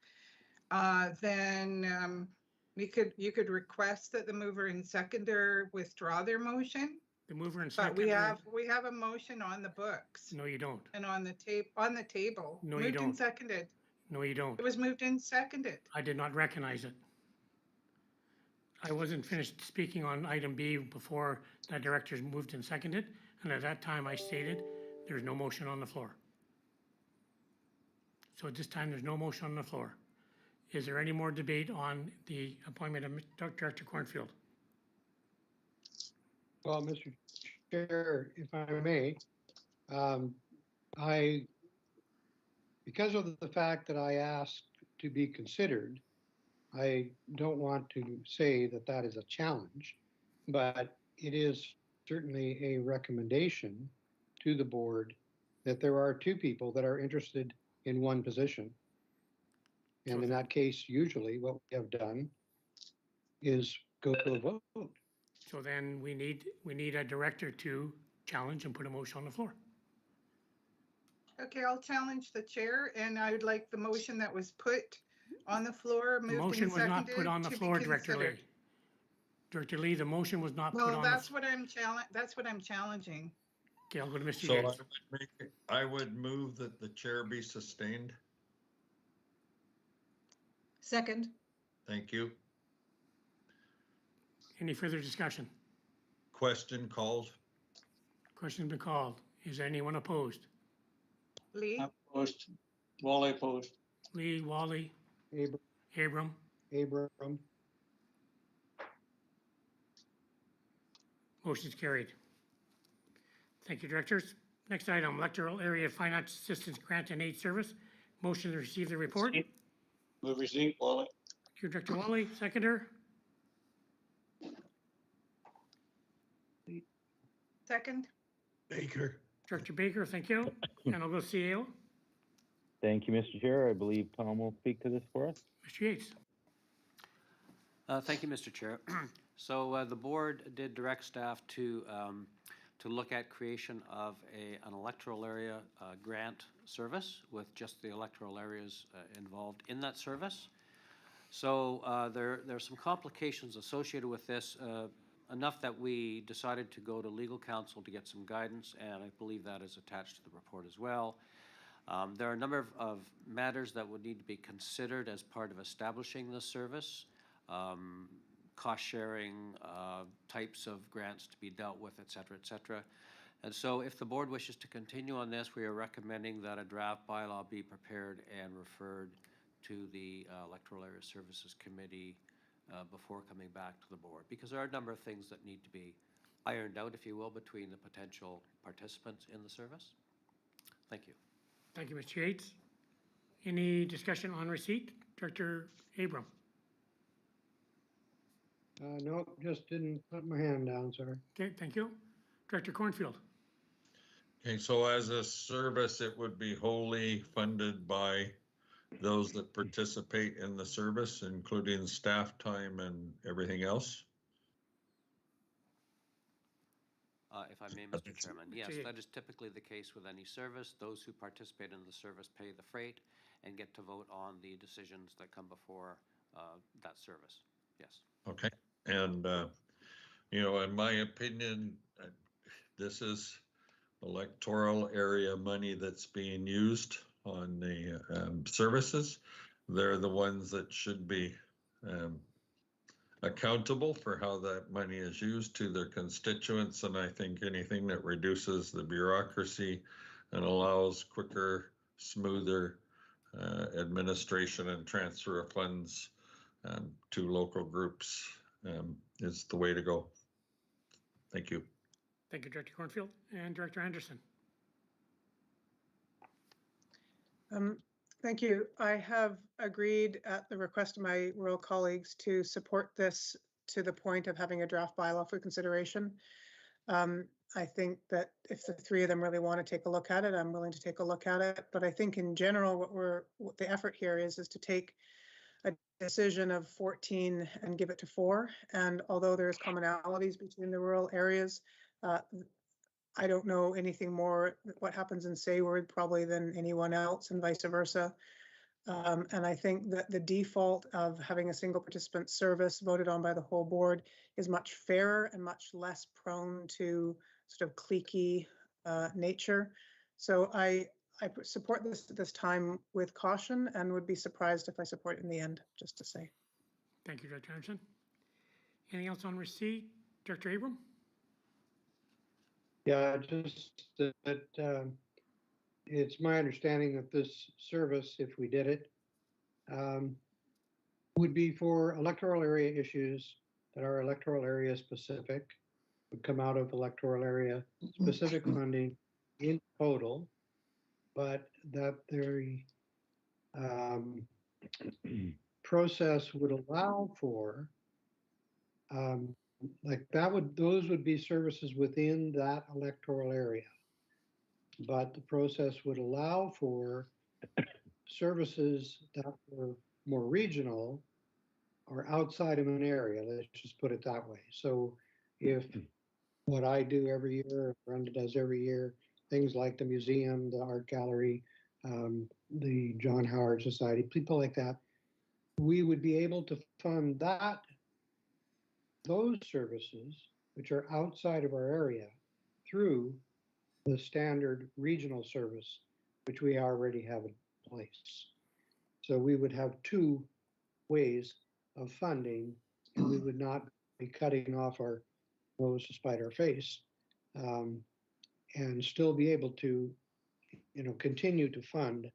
then you could request that the mover and seconder withdraw their motion. The mover and But seconder. we have a motion on the books No, you don't. and on the table. No, you Moved and don't. seconded. No, you don't. It was moved and seconded. I did not recognize it. I wasn't finished speaking on item B before that director's moved and seconded, and at that time I stated there's no motion on the floor. So at this time, there's no motion on the floor. Is there any more debate on the appointment of Director Cornfield? Well, Mr. Chair, if I may, because of the fact that I asked to be considered, I don't want to say that that is a challenge, but it is certainly a recommendation to the board that there are two people that are interested in one position. And in that case, usually what we have done is go to a vote. So then we need a director to challenge and put a motion on the floor. Okay, I'll challenge the chair, and I would like the motion that was put on the floor, The moved motion and was not seconded put on the to be floor, Director Lee. considered. Director Lee, the motion was not put Well, on that's the. what I'm challenging. Okay, I'll go to Mr. So Yates. I would move that the chair be sustained. Second. Thank you. Any further discussion? Question called. Question's been called. Is anyone opposed? Lee, Opposed. Wally opposed. Lee, Wally, Abram, Abram, motion's carried. Thank you, directors. Next item, electoral area finance assistance grant and aid service. Motion to receive the report. Move receipt, Wally. Thank you, Director Wally. Seconder, second. Baker. Director Baker, thank you. And I'll go CAO. Thank you, Mr. Chair. I believe Tom will speak to this for us. Mr. Yates. Thank you, Mr. Chair. So the board did direct staff to look at creation of an electoral area grant service with just the electoral areas involved in that service. So there are some complications associated with this, enough that we decided to go to legal counsel to get some guidance, and I believe that is attached to the report as well. There are a number of matters that would need to be considered as part of establishing this service. Cost sharing, types of grants to be dealt with, et cetera, et cetera. And so if the board wishes to continue on this, we are recommending that a draft bylaw be prepared and referred to the Electoral Area Services Committee before coming back to the board, because there are a number of things that need to be ironed out, if you will, between the potential participants in the service. Thank you. Thank you, Mr. Yates. Any discussion on receipt? Director Abram. No, just didn't put my hand down, sorry. Okay, thank you. Director Cornfield. Okay, so as a service, it would be wholly funded by those that participate in the service, including staff time and everything else? If I may, Mr. Chairman, yes, that is typically the case with any service. Those who participate in the service pay the freight and get to vote on the decisions that come before that service. Yes. Okay, and in my opinion, this is electoral area money that's being used on the services. They're the ones that should be accountable for how that money is used to their constituents, and I think anything that reduces the bureaucracy and allows quicker, smoother administration and transfer of funds to local groups is the way to go. Thank you. Thank you, Director Cornfield. And Director Anderson. Thank you. I have agreed at the request of my rural colleagues to support this to the point of having a draft bylaw for consideration. I think that if the three of them really want to take a look at it, I'm willing to take a look at it. But I think in general, what the effort here is to take a decision of 14 and give it to 4. And although there's commonalities between the rural areas, I don't know anything more what happens in Sayward probably than anyone else and vice versa. And I think that the default of having a single participant service voted on by the whole board is much fairer and much less prone to sort of cliquey nature. So I support this time with caution and would be surprised if I support it in the end, just to say. Thank you, Director Anderson. Anything else on receipt? Director Abram? Yeah, just that it's my understanding that this service, if we did it, would be for electoral area issues that are electoral area specific, would come out of electoral area specific funding in total, but that the process would allow for those would be services within that electoral area, but the process would allow for services that were more regional or outside of an area. Let's just put it that way. So if what I do every year, Brenda does every year, things like the museum, the art gallery, the John Howard Society, people like that, we would be able to fund those services, which are outside of our area, through the standard regional service, which we already have in place. So we would have 2 ways of funding, and we would not be cutting off our nose to spite our face, and still be able to, continue to fund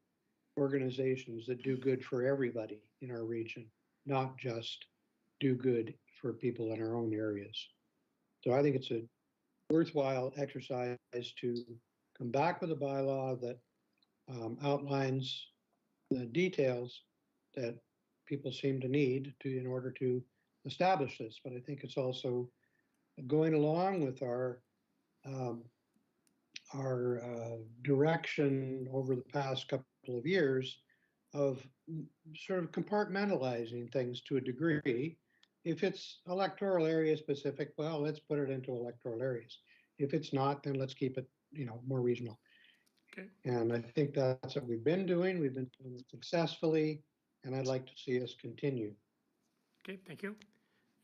organizations that do good for everybody in our region, not just do good for people in our own areas. So I think it's a worthwhile exercise to come back with a bylaw that outlines the details that people seem to need in order to establish this. But I think it's also going along with our direction over the past couple of years of sort of compartmentalizing things to a degree. If it's electoral area specific, well, let's put it into electoral areas. If it's not, then let's keep it, more regional. Okay. And I think that's what we've been doing. We've been doing it successfully, and I'd like to see us continue. Okay, thank you.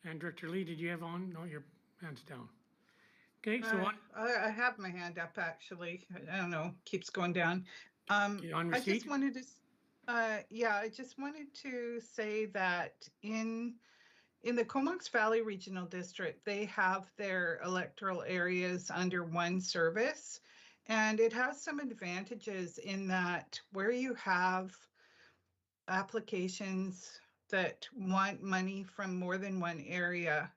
And Director Lee, did you have on? No, your hand's down. Okay, so on. I have my hand up, actually. I don't know, keeps going down. Okay, on I receipt. just wanted to, I just wanted to say that in the Comox Valley Regional District, they have their electoral areas under one service. And it has some advantages in that where you have applications that want money from more than one area,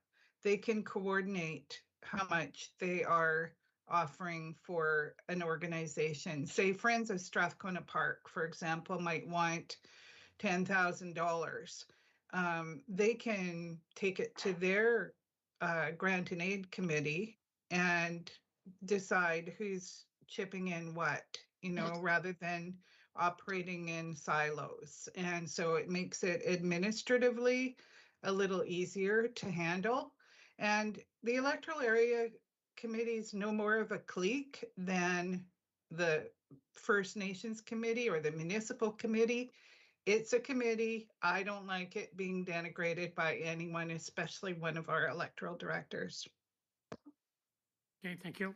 they can coordinate how much they are offering for an organization. Say Friends of Strathcona Park, for example, might want $10,000. They can take it to their grant and aid committee and decide who's chipping in what, rather than operating in silos. And so it makes it administratively a little easier to handle. And the electoral area committee is no more of a clique than the First Nations committee or the municipal committee. It's a committee. I don't like it being denigrated by anyone, especially one of our electoral directors. Okay, thank you.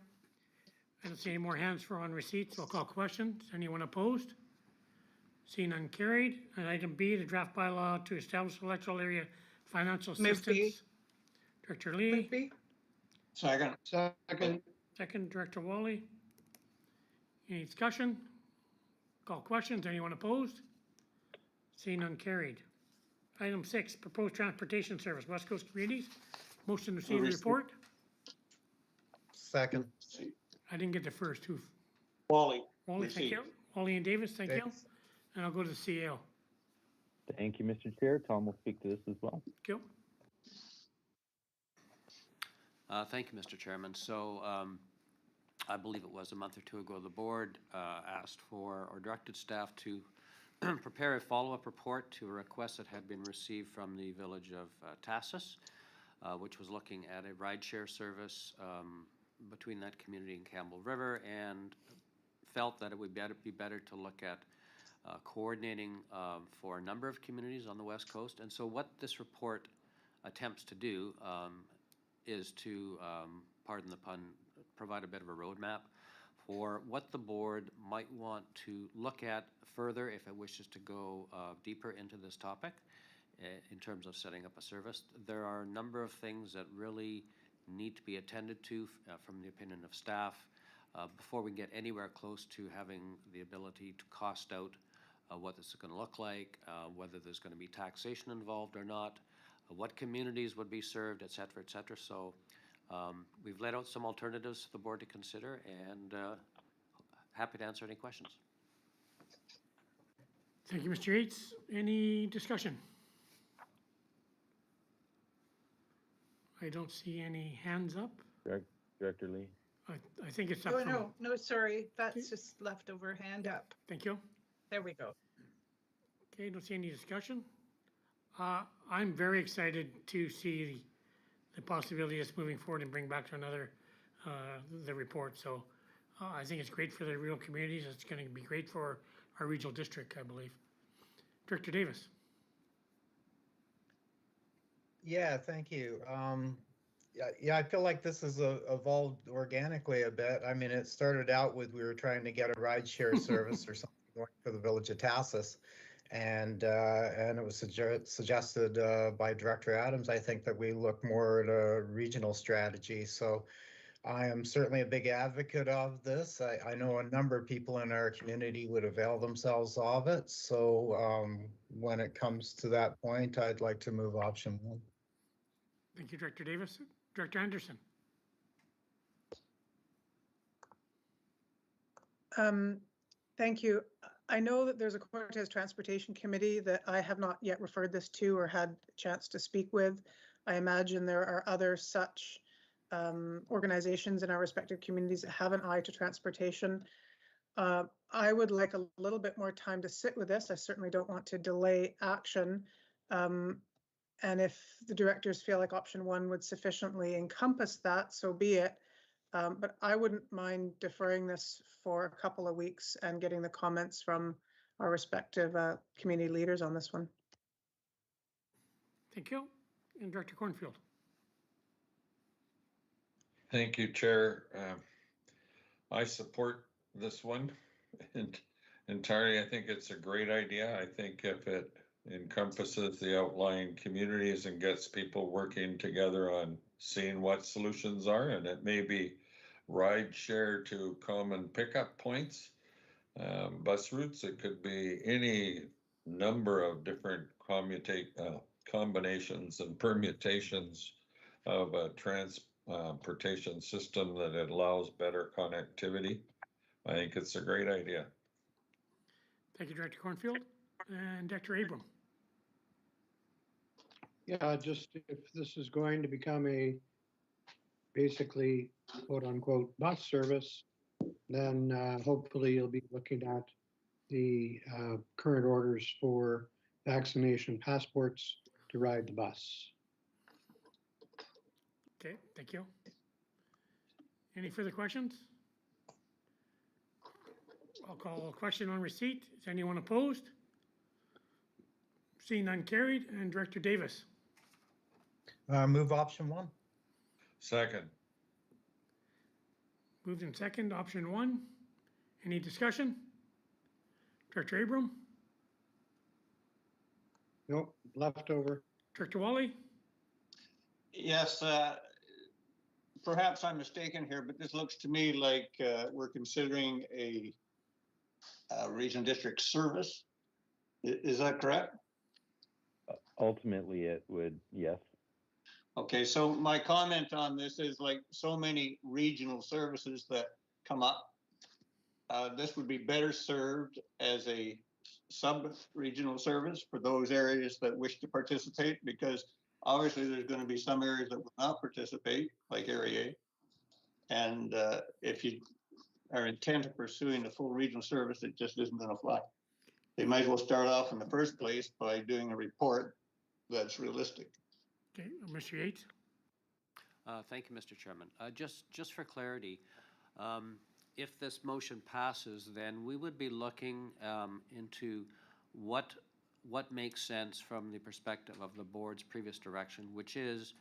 I don't see any more hands for on receipts, so I'll call questions. Anyone opposed? Seeing none carried. And item B, the draft bylaw to establish electoral area financial assistance. Director Lee. Second. Second, Director Wally. Any discussion? Call questions. Anyone opposed? Seeing none carried. Item 6, proposed transportation service, West Coast Communities. Motion to receive the Receive. report. Second. I didn't get the first. Who? Wally. Wally, thank Receive. you. Wally and Davis, thank you. Thanks. And I'll go to the CAO. Thank you, Mr. Chair. Tom will speak to this as well. Thank you. Thank you, Mr. Chairman. So I believe it was a month or two ago, the board asked for or directed staff to prepare a follow-up report to a request that had been received from the village of Tassus, which was looking at a rideshare service between that community and Campbell River, and felt that it would be better to look at coordinating for a number of communities on the West Coast. And so what this report attempts to do is to, pardon the pun, provide a bit of a roadmap for what the board might want to look at further if it wishes to go deeper into this topic in terms of setting up a service. There are a number of things that really need to be attended to from the opinion of staff before we get anywhere close to having the ability to cost out what this is going to look like, whether there's going to be taxation involved or not, what communities would be served, et cetera, et cetera. So we've laid out some alternatives for the board to consider, and happy to answer any questions. Thank you, Mr. Yates. Any discussion? I don't see any hands up. Director Lee. I think it's up Oh, from, no, sorry, that's just leftover hand up. thank you. There we go. Okay, don't see any discussion. I'm very excited to see the possibility of this moving forward and bring back to another, the report. So I think it's great for the rural communities. It's going to be great for our regional district, I believe. Director Davis. Yeah, thank you. Yeah, I feel like this has evolved organically a bit. I mean, it started out with we were trying to get a rideshare service or something going for the village of Tassus, and it was suggested by Director Adams, I think, that we look more at a regional strategy. So I am certainly a big advocate of this. I know a number of people in our community would avail themselves of it. So when it comes to that point, I'd like to move option 1. Thank you, Director Davis. Director Anderson. Thank you. I know that there's a Cortez Transportation Committee that I have not yet referred this to or had a chance to speak with. I imagine there are other such organizations in our respective communities that have an eye to transportation. I would like a little bit more time to sit with this. I certainly don't want to delay action. And if the directors feel like option 1 would sufficiently encompass that, so be it. But I wouldn't mind deferring this for a couple of weeks and getting the comments from our respective community leaders on this one. Thank you. And Director Cornfield. Thank you, Chair. I support this one entirely. I think it's a great idea. I think if it encompasses the outlying communities and gets people working together on seeing what solutions are, and it may be ride share to common pickup points, bus routes. It could be any number of different combinations and permutations of a transportation system that allows better connectivity. I think it's a great idea. Thank you, Director Cornfield. And Director Abram. Yeah, just if this is going to become a basically quote unquote bus service, then hopefully you'll be looking at the current orders for vaccination passports to ride the bus. Okay, thank you. Any further questions? I'll call a question on receipt. Is anyone opposed? Seeing none, carried. And Director Davis. Move option 1. Second. Moved in second, option 1. Any discussion? Director Abram? Nope, leftover. Director Wally? Yes, perhaps I'm mistaken here, but this looks to me like we're considering a regional district service. Is that correct? Ultimately, it would, yes. Okay, so my comment on this is like so many regional services that come up. This would be better served as a sub-regional service for those areas that wish to participate, because obviously there's going to be some areas that will not participate, like Area A. And if you are intent of pursuing the full regional service, it just isn't going to fly. They might as well start off in the first place by doing a report that's realistic. Okay, Mr. Yates? Thank you, Mr. Chairman. Just for clarity, if this motion passes, then we would be looking into what makes sense from the perspective of the board's previous direction, which is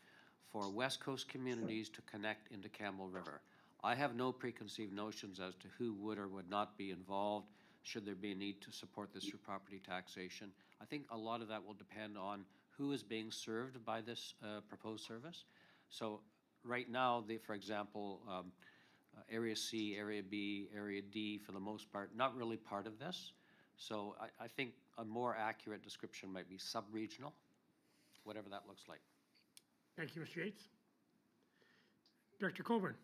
for West Coast communities to connect into Campbell River. I have no preconceived notions as to who would or would not be involved should there be a need to support this through property taxation. I think a lot of that will depend on who is being served by this proposed service. So right now, for example, Area C, Area B, Area D, for the most part, not really part of this. So I think a more accurate description might be sub-regional, whatever that looks like. Thank you, Mr. Yates. Director Coburn?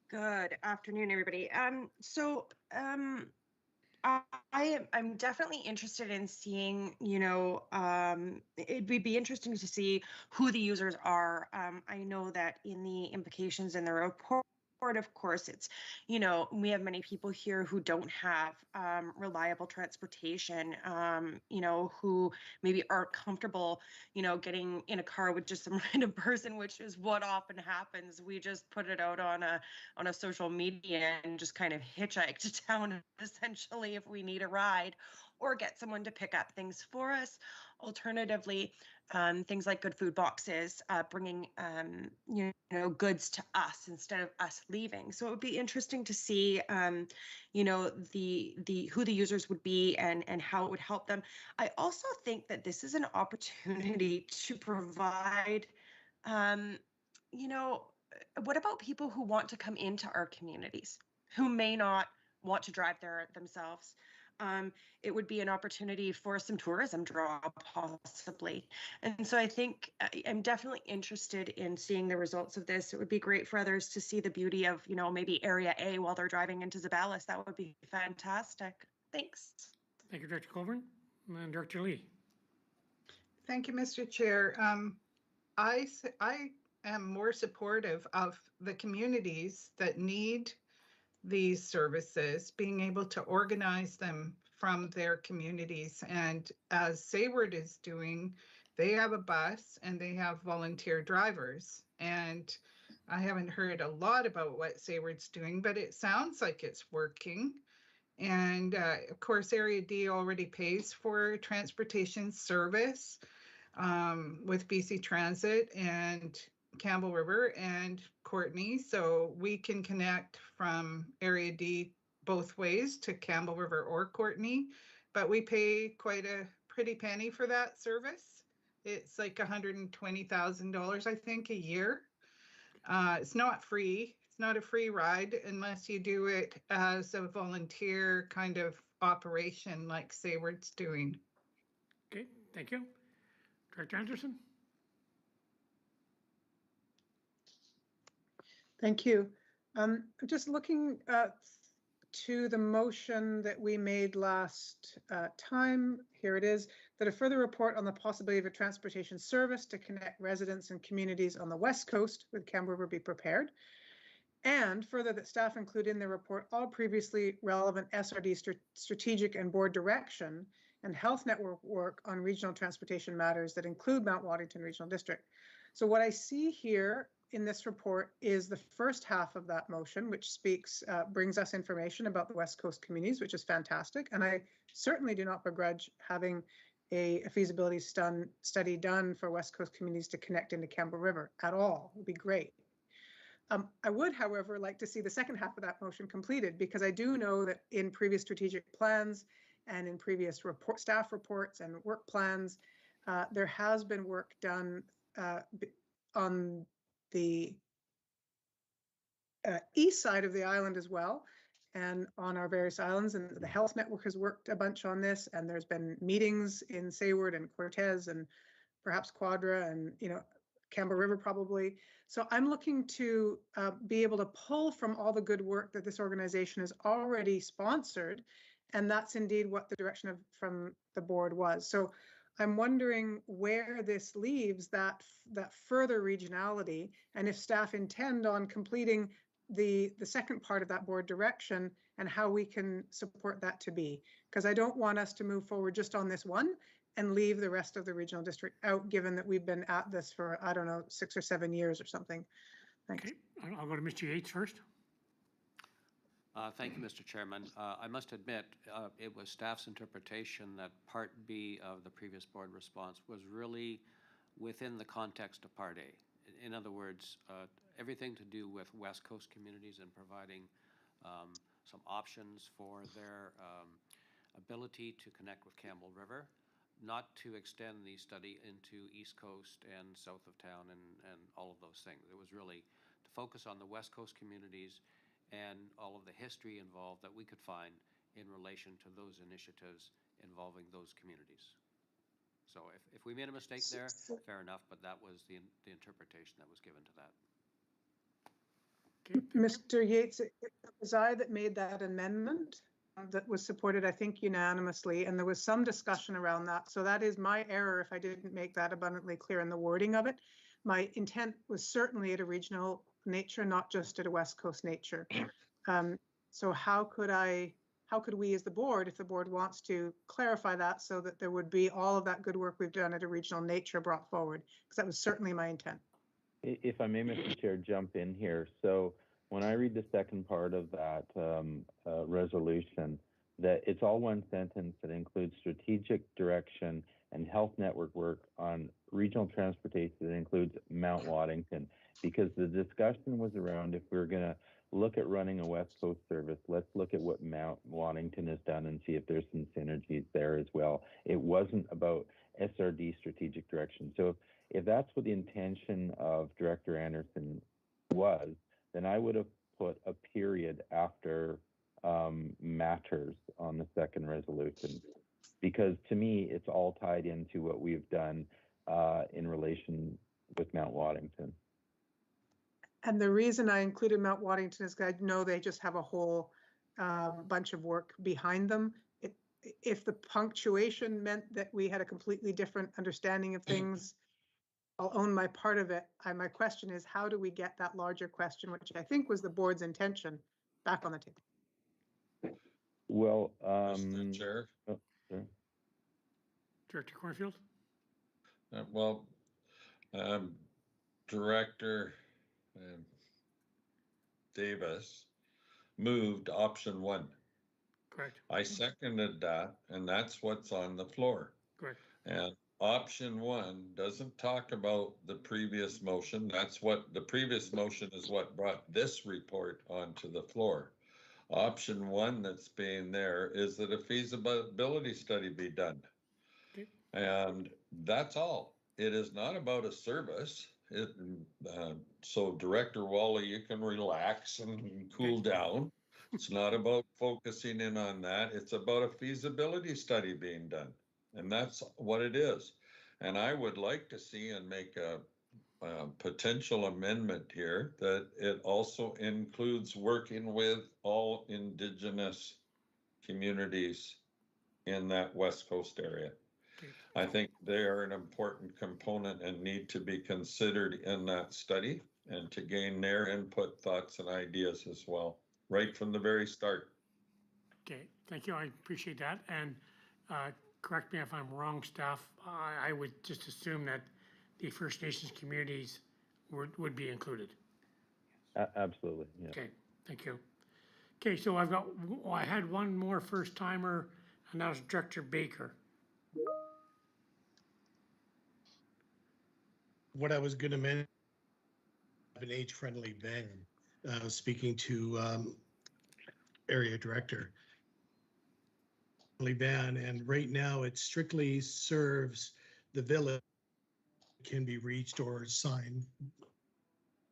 Good afternoon, everybody. I'm definitely interested in seeing, it would be interesting to see who the users are. I know that in the implications in the report, of course, it's, we have many people here who don't have reliable transportation, who maybe aren't comfortable, getting in a car with just some random person, which is what often happens. We just put it out on a social media and just kind of hitchhike to town, essentially, if we need a ride, or get someone to pick up things for us. Alternatively, things like good food boxes, bringing goods to us instead of us leaving. So it would be interesting to see who the users would be and how it would help them. I also think that this is an opportunity to provide what about people who want to come into our communities, who may not want to drive there themselves? It would be an opportunity for some tourism draw, possibly. And so I think I'm definitely interested in seeing the results of this. It would be great for others to see the beauty of, maybe Area A while they're driving into Zabalis. That would be fantastic. Thanks. Thank you, Director Coburn. And Director Lee. Thank you, Mr. Chair. I am more supportive of the communities that need these services, being able to organize them from their communities. And as Sayward is doing, they have a bus and they have volunteer drivers. And I haven't heard a lot about what Sayward's doing, but it sounds like it's working. And of course, Area D already pays for transportation service with BC Transit and Campbell River and Courtney, so we can connect from Area D both ways to Campbell River or Courtney, but we pay quite a pretty penny for that service. It's like $120,000, I think, a year. It's not free. It's not a free ride unless you do it as a volunteer kind of operation like Sayward's doing. Okay, thank you. Director Anderson? Thank you. Just looking to the motion that we made last time, here it is, that a further report on the possibility of a transportation service to connect residents and communities on the West Coast with Campbell River be prepared. And further, that staff include in their report all previously relevant SRD strategic and board direction and health network work on regional transportation matters that include Mount Waddington Regional District. So what I see here in this report is the first half of that motion, which brings us information about the West Coast communities, which is fantastic. And I certainly do not begrudge having a feasibility study done for West Coast communities to connect into Campbell River at all. It would be great. I would, however, like to see the second half of that motion completed, because I do know that in previous strategic plans and in previous staff reports and work plans, there has been work done on the east side of the island as well, and on our various islands, and the health network has worked a bunch on this, and there's been meetings in Sayward and Cortez and perhaps Quadra and, Campbell River probably. So I'm looking to be able to pull from all the good work that this organization has already sponsored, and that's indeed what the direction from the board was. So I'm wondering where this leaves that further regionality, and if staff intend on completing the second part of that board direction and how we can support that to be. Because I don't want us to move forward just on this one and leave the rest of the regional district out, given that we've been at this for, I don't know, 6 or 7 years or something. Thanks. Okay, I'll go to Mr. Yates first. Thank you, Mr. Chairman. I must admit, it was staff's interpretation that Part B of the previous board response was really within the context of Part A. In other words, everything to do with West Coast communities and providing some options for their ability to connect with Campbell River, not to extend the study into East Coast and south of town and all of those things. It was really to focus on the West Coast communities and all of the history involved that we could find in relation to those initiatives involving those communities. So if we made a mistake there, fair enough, but that was the interpretation that was given to that. Okay. Mr. Yates, it was I that made that amendment that was supported, I think, unanimously, and there was some discussion around that. So that is my error if I didn't make that abundantly clear in the wording of it. My intent was certainly at a regional nature, not just at a West Coast nature. So how could we as the board, if the board wants to clarify that so that there would be all of that good work we've done at a regional nature brought forward? Because that was certainly my intent. If I may, Mr. Chair, jump in here. So when I read the second part of that resolution, that it's all one sentence that includes strategic direction and health network work on regional transportation that includes Mount Waddington, because the discussion was around if we're going to look at running a West Coast service, let's look at what Mount Waddington has done and see if there's some synergies there as well. It wasn't about SRD strategic direction. So if that's what the intention of Director Anderson was, then I would have put a period after matters on the second resolution, because to me, it's all tied into what we've done in relation with Mount Waddington. And the reason I included Mount Waddington is because I know they just have a whole bunch of work behind them. If the punctuation meant that we had a completely different understanding of things, I'll own my part of it. My question is, how do we get that larger question, which I think was the board's intention, back on the table? Well, Mr. Chair. Oh, sorry. Director Cornfield? Director Davis moved option 1. Correct. I seconded that, and that's what's on the floor. Correct. And option 1 doesn't talk about the previous motion. That's what the previous motion is, what brought this report onto the floor. Option 1 that's being there is that a feasibility study be done. Okay. And that's all. It is not about a service. So Director Wally, you can relax and cool down. It's not about focusing in on that. It's about a feasibility study being done. And that's what it is. And I would like to see and make a potential amendment here that it also includes working with all Indigenous communities in that West Coast area. I think they are an important component and need to be considered in that study and to gain their input, thoughts, and ideas as well, right from the very start. Okay, thank you. I appreciate that. And correct me if I'm wrong, staff. I would just assume that the First Nations communities would be included. Absolutely. Yeah. Okay, thank you. Okay, so I had one more first timer, and that was Director Baker. What I was going to mention, an age-friendly ban, speaking to area director. Ban, and right now it strictly serves the village, can be reached or signed.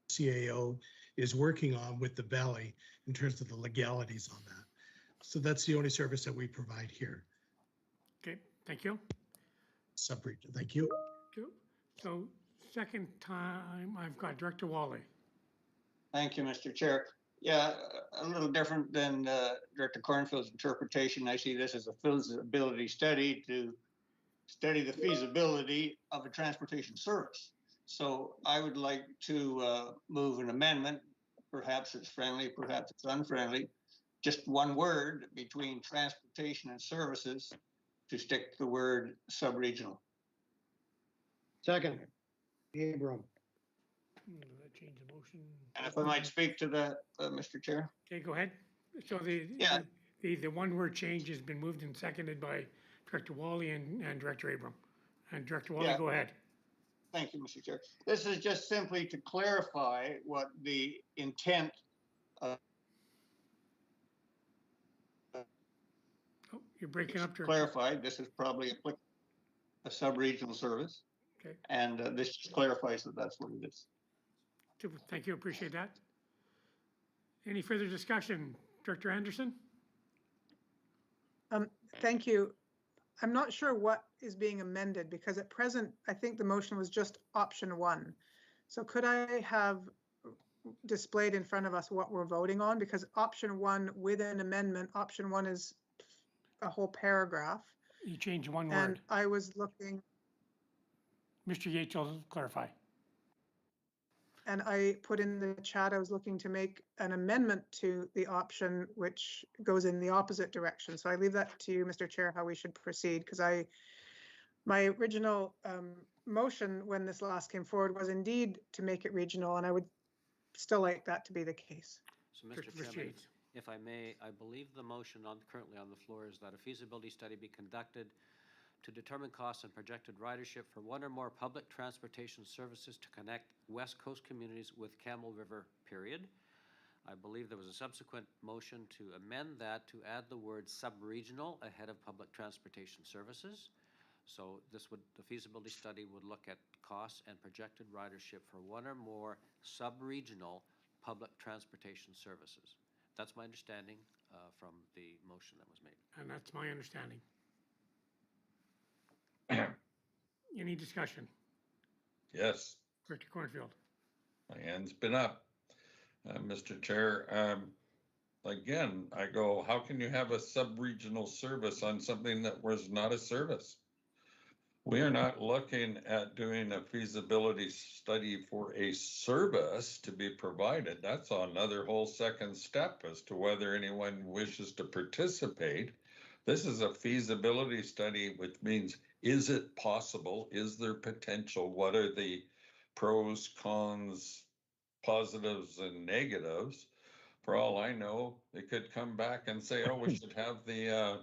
CAO is working on with the valley in terms of the legalities on that. So that's the only service that we provide here. Okay, thank you. Sub-region, thank you. So second time, I've got Director Wally. Thank you, Mr. Chair. Yeah, a little different than Director Cornfield's interpretation. I see this as a feasibility study to study the feasibility of a transportation service. So I would like to move an amendment. Perhaps it's friendly, perhaps it's unfriendly. Just one word between transportation and services to stick the word sub-regional. Second, Abram. That change the motion. And if I might speak to that, Mr. Chair. Okay, go ahead. So the one word change has been moved and seconded by Director Wally and Director Abram. And Director Wally, go ahead. Thank you, Mr. Chair. This is just simply to clarify what the intent of. Oh, you're breaking up, Director. Clarified, this is probably a sub-regional service. Okay. And this just clarifies that that's what it is. Thank you, appreciate that. Any further discussion? Director Anderson? Thank you. I'm not sure what is being amended because at present, I think the motion was just option 1. So could I have displayed in front of us what we're voting on? Because option 1 with an amendment, option 1 is a whole paragraph. You changed one and word. I was looking. Mr. Yates will clarify. And I put in the chat, I was looking to make an amendment to the option which goes in the opposite direction. So I leave that to you, Mr. Chair, how we should proceed, because my original motion when this last came forward was indeed to make it regional, and I would still like that to be the case. So, Mr. Chairman, if I may, I believe the motion currently on the floor is that a feasibility study be conducted to determine costs and projected ridership for one or more public transportation services to connect West Coast communities with Campbell River, period. I believe there was a subsequent motion to amend that to add the word sub-regional ahead of public transportation services. So the feasibility study would look at costs and projected ridership for one or more sub-regional public transportation services. That's my understanding from the motion that was made. And that's my understanding. Any discussion? Yes. Director Cornfield. My hand's been up. Mr. Chair, again, I go, how can you have a sub-regional service on something that was not a service? We are not looking at doing a feasibility study for a service to be provided. That's another whole second step as to whether anyone wishes to participate. This is a feasibility study, which means, is it possible? Is there potential? What are the pros, cons, positives, and negatives? For all I know, they could come back and say, oh, we should have the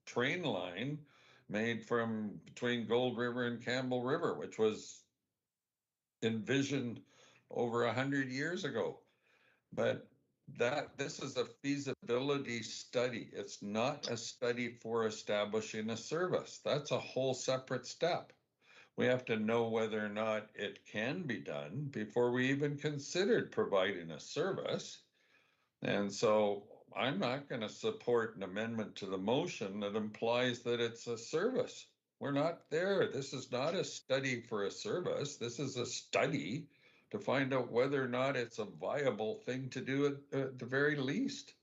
train line made from between Gold River and Campbell River, which was envisioned over 100 years ago. But this is a feasibility study. It's not a study for establishing a service. That's a whole separate step. We have to know whether or not it can be done before we even considered providing a service. And so I'm not going to support an amendment to the motion that implies that it's a service. We're not there. This is not a study for a service. This is a study to find out whether or not it's a viable thing to do at the very least.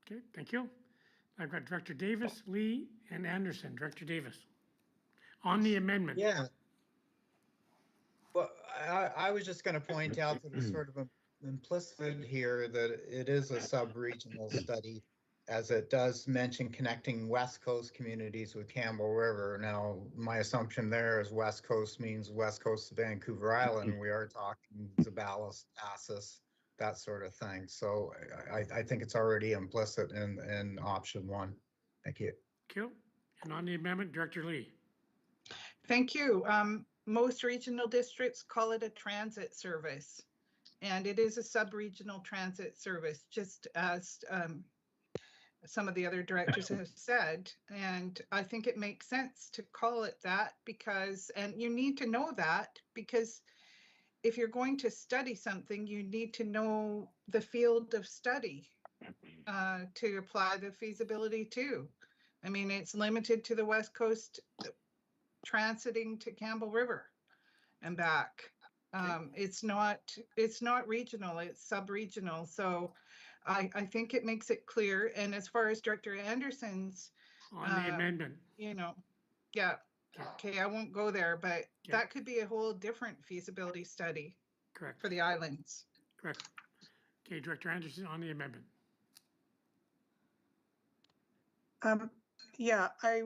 Okay, thank you. I've got Director Davis, Lee, and Anderson. Director Davis. On the amendment. Yeah. Well, I was just going to point out that it's sort of implicit here that it is a sub-regional study, as it does mention connecting West Coast communities with Campbell River. Now, my assumption there is West Coast means West Coast of Vancouver Island. We are talking Zabalas, Assis, that sort of thing. So I think it's already implicit in option 1. Thank you. Thank you. And on the amendment, Director Lee. Thank you. Most regional districts call it a transit service, and it is a sub-regional transit service, just as some of the other directors have said. And I think it makes sense to call it that because, and you need to know that because if you're going to study something, you need to know the field of study to apply the feasibility to. I mean, it's limited to the West Coast, transiting to Campbell River and back. It's not regional, it's sub-regional. So I think it makes it clear. And as far as Director Anderson's, On the amendment, you know, yeah, okay, I won't go there, but that could be a whole different feasibility study correct, for the islands. correct. Okay, Director Anderson, on the amendment. Yeah, I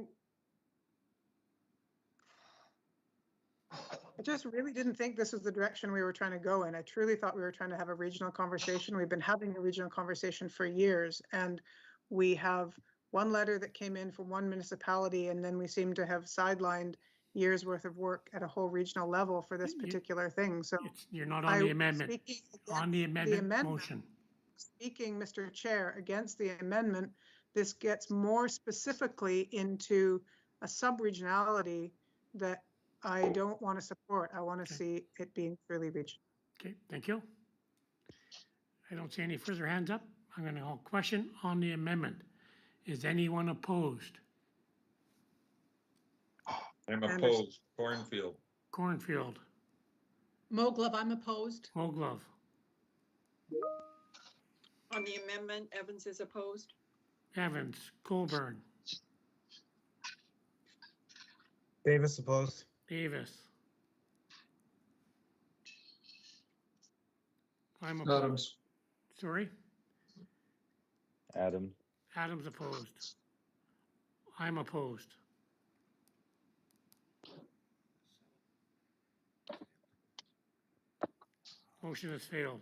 just really didn't think this was the direction we were trying to go in. I truly thought we were trying to have a regional conversation. We've been having a regional conversation for years, and we have one letter that came in from one municipality, and then we seem to have sidelined years worth of work at a whole regional level for this particular thing. So You're not on the amendment. On the amendment motion. Speaking, Mr. Chair, against the amendment, this gets more specifically into a sub-regionality that I don't want to support. I want to see it being truly regional. Okay, thank you. I don't see any further hands up. I'm going to call question on the amendment. Is anyone opposed? I'm opposed. Cornfield. Cornfield. Moglove, I'm opposed. Moglove. On the amendment, Evans is opposed. Evans. Colburn. Davis opposed. Davis. I'm opposed. Adams. Sorry? Adams. Adams opposed. I'm opposed. Motion has failed.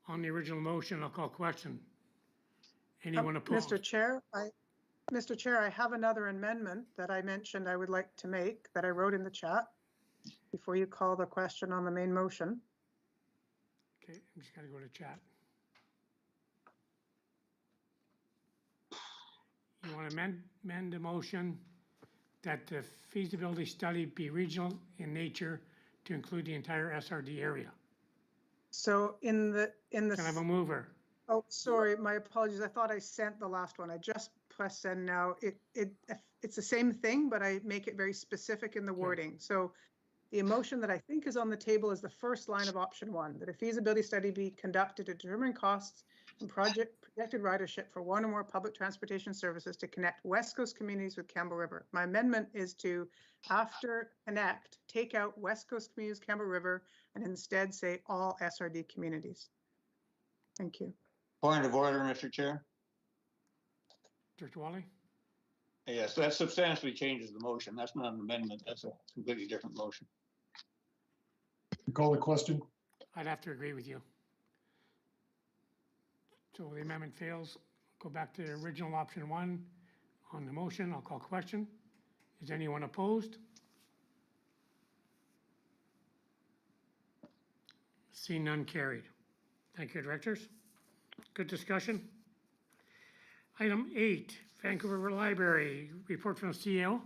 On the original motion, I'll call question. Anyone opposed? Mr. Chair, I have another amendment that I mentioned I would like to make that I wrote in the chat before you call the question on the main motion. Okay, I'm just gonna go to chat. You want to amend the motion that the feasibility study be regional in nature to include the entire SRD area. So in the Can I have a mover? Oh, sorry, my apologies. I thought I sent the last one. I just pressed send now. It's the same thing, but I make it very specific in the wording. So the emotion that I think is on the table is the first line of option 1, that a feasibility study be conducted to determine costs and projected ridership for one or more public transportation services to connect West Coast communities with Campbell River. My amendment is to, after connect, take out West Coast communities, Campbell River, and instead say all SRD communities. Thank you. Point of order, Mr. Chair. Director Wally? Yes, that substantially changes the motion. That's not an amendment. That's a completely different motion. Call the question. I'd have to agree with you. So the amendment fails. Go back to the original option 1 on the motion. I'll call question. Is anyone opposed? See none, carried. Thank you, directors. Good discussion. Item 8, Vancouver River Library, report from the CEO.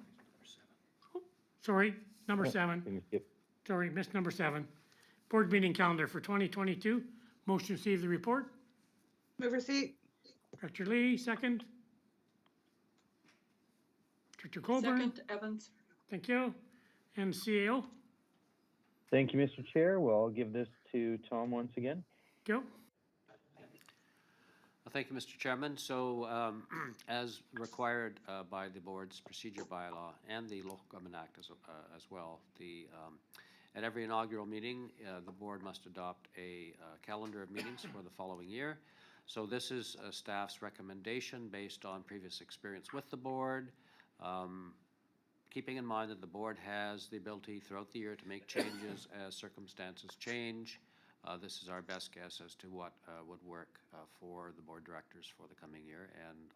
Oh, sorry, number 7. Sorry, missed number 7. Board meeting calendar for 2022. Motion to receive the report. Move receipt. Director Lee, second. Director Colburn. Second, Evans. Thank you. And CEO. Thank you, Mr. Chair. Well, I'll give this to Tom once again. Go. Thank you, Mr. Chairman. So as required by the board's procedure bylaw and the Local Government Act as well, at every inaugural meeting, the board must adopt a calendar of meetings for the following year. So this is staff's recommendation based on previous experience with the board, keeping in mind that the board has the ability throughout the year to make changes as circumstances change. This is our best guess as to what would work for the board directors for the coming year, and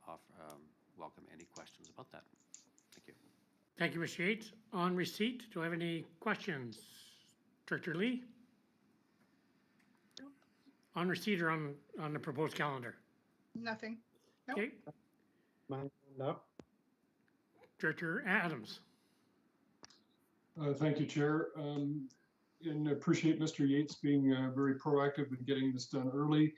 welcome any questions about that. Thank you. Thank you, Mr. Yates. On receipt, do I have any questions? Director Lee? On receipt or on the proposed calendar? Nothing. Nope. Okay. No. Director Adams? Thank you, Chair. and appreciate Mr. Yates being very proactive in getting this done early.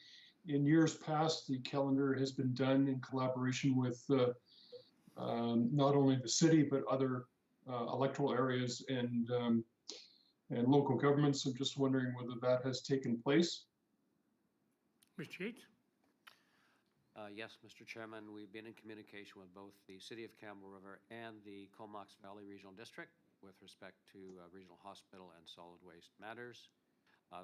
In years past, the calendar has been done in collaboration with not only the city, but other electoral areas and local governments. I'm just wondering whether that has taken place. Mr. Yates? Yes, Mr. Chairman, we've been in communication with both the City of Campbell River and the Comox Valley Regional District with respect to regional hospital and solid waste matters.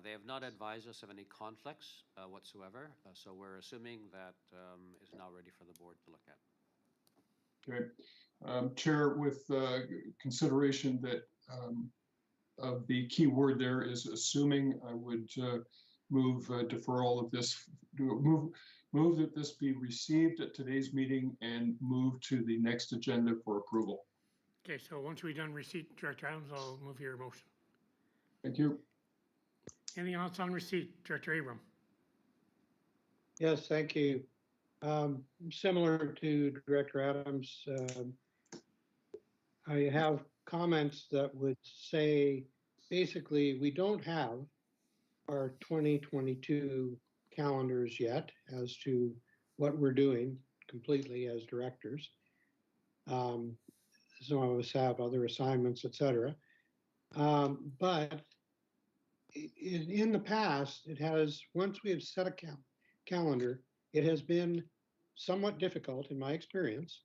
They have not advised us of any conflicts whatsoever, so we're assuming that is now ready for the board to look at. Okay. Chair, with consideration that of the key word there is assuming, I would move deferral of this, move that this be received at today's meeting and move to the next agenda for approval. Okay, so once we've done receipt, Director Adams, I'll move your motion. Thank you. Anything else on receipt, Director Abram? Yes, thank you. Similar to Director Adams, I have comments that would say, basically, we don't have our 2022 calendars yet as to what we're doing completely as directors. Some of us have other assignments, etc. But in the past, it has, once we have set a calendar, it has been somewhat difficult, in my experience,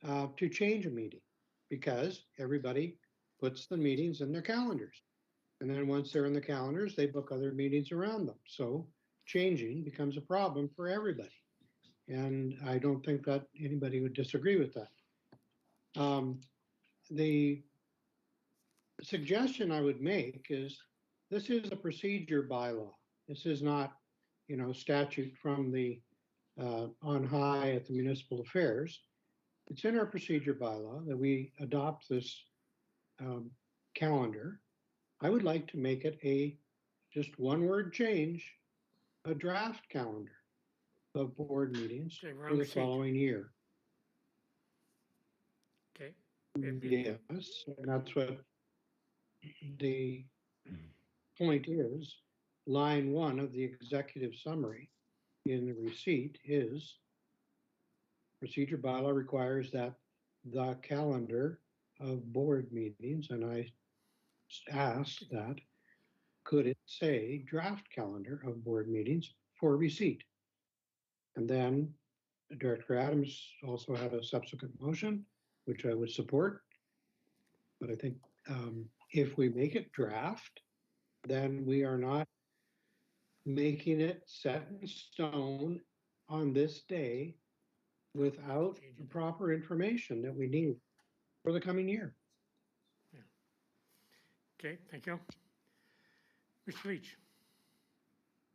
to change a meeting because everybody puts the meetings in their calendars. And then once they're in the calendars, they book other meetings around them. So changing becomes a problem for everybody. And I don't think that anybody would disagree with that. The suggestion I would make is this is a procedure bylaw. This is not, statute from the on high at the municipal affairs. It's in our procedure bylaw that we adopt this calendar. I would like to make it a just one word change, a draft calendar of board meetings for the following year. Okay. Yes, and that's what the point is. Line 1 of the executive summary in the receipt is procedure bylaw requires that the calendar of board meetings, and I asked that, could it say draft calendar of board meetings for receipt? And then Director Adams also had a subsequent motion, which I would support. But I think if we make it draft, then we are not making it set in stone on this day without the proper information that we need for the coming year. Yeah. Okay, thank you. Mr. Leach.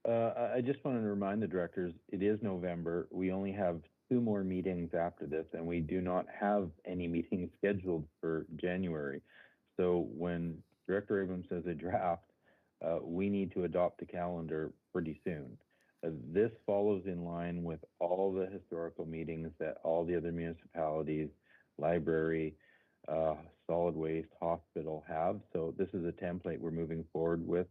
I just wanted to remind the directors, it is November. We only have 2 more meetings after this, and we do not have any meetings scheduled for January. So when Director Abrams says a draft, we need to adopt the calendar pretty soon. This follows in line with all the historical meetings that all the other municipalities, library, solid waste, hospital have. So this is a template we're moving forward with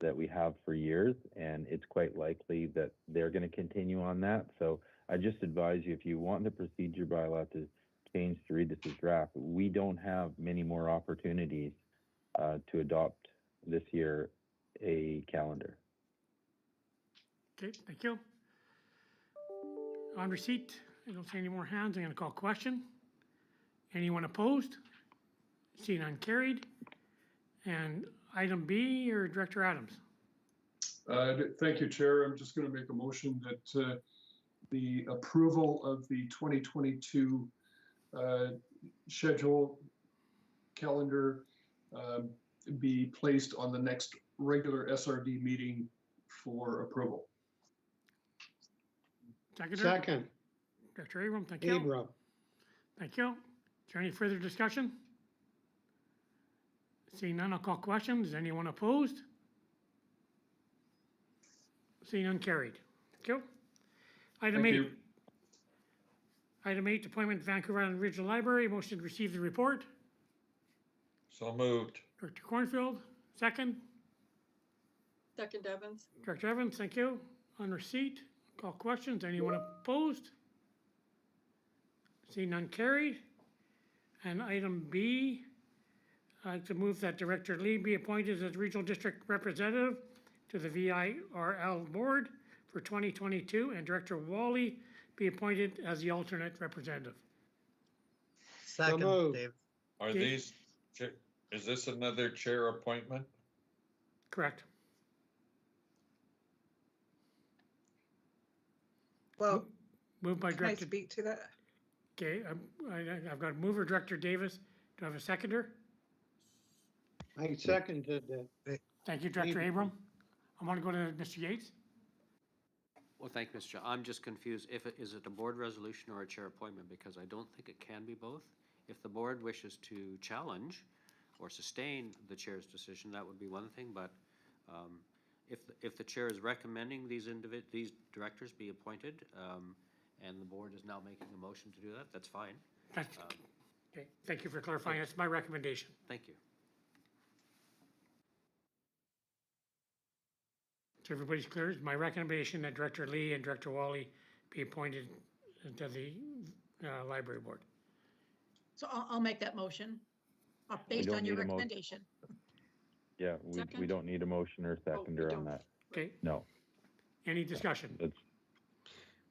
that we have for years, and it's quite likely that they're going to continue on that. So I just advise you, if you want the procedure bylaw to change to read this as draft, we don't have many more opportunities to adopt this year a calendar. Okay, thank you. On receipt, I don't see any more hands. I'm going to call question. Anyone opposed? Seen none carried. And item B, or Director Adams? Thank you, Chair. I'm just going to make a motion that the approval of the 2022 schedule calendar be placed on the next regular SRD meeting for approval. Second. Director Abram, thank you. Abram. Thank you. Is there any further discussion? Seeing none, I'll call question. Is anyone opposed? Seeing none carried. Thank you. Item 8. Item 8, appointment Vancouver Island Regional Library. Motion to receive the report. So moved. Director Cornfield, second. Second Evans. Director Evans, thank you. On receipt, call questions. Anyone opposed? See none carried. And item B, I'd like to move that Director Lee be appointed as Regional District Representative to the VIRL Board for 2022, and Director Wally be appointed as the alternate representative. Second, moved. Dave. Are Okay. these, is this another chair appointment? Correct. Well, Moved by can I Director, speak to that? okay, I've got mover Director Davis. Do I have a seconder? I seconded that. Thank you, Director Abram. I want to go to Mr. Yates. Well, thank you, Mr. Chair. I'm just confused. Is it a board resolution or a chair appointment? Because I don't think it can be both. If the board wishes to challenge or sustain the chair's decision, that would be one thing, but if the chair is recommending these directors be appointed, and the board is now making a motion to do that, that's fine. That's, okay, thank you for clarifying. That's my recommendation. Thank you. So everybody's clear. It's my recommendation that Director Lee and Director Wally be appointed to the library board. So I'll make that motion based don't on your need a motion. recommendation. Yeah, we Second? don't need a motion or seconder on don't. that. Okay, No, any discussion? it's,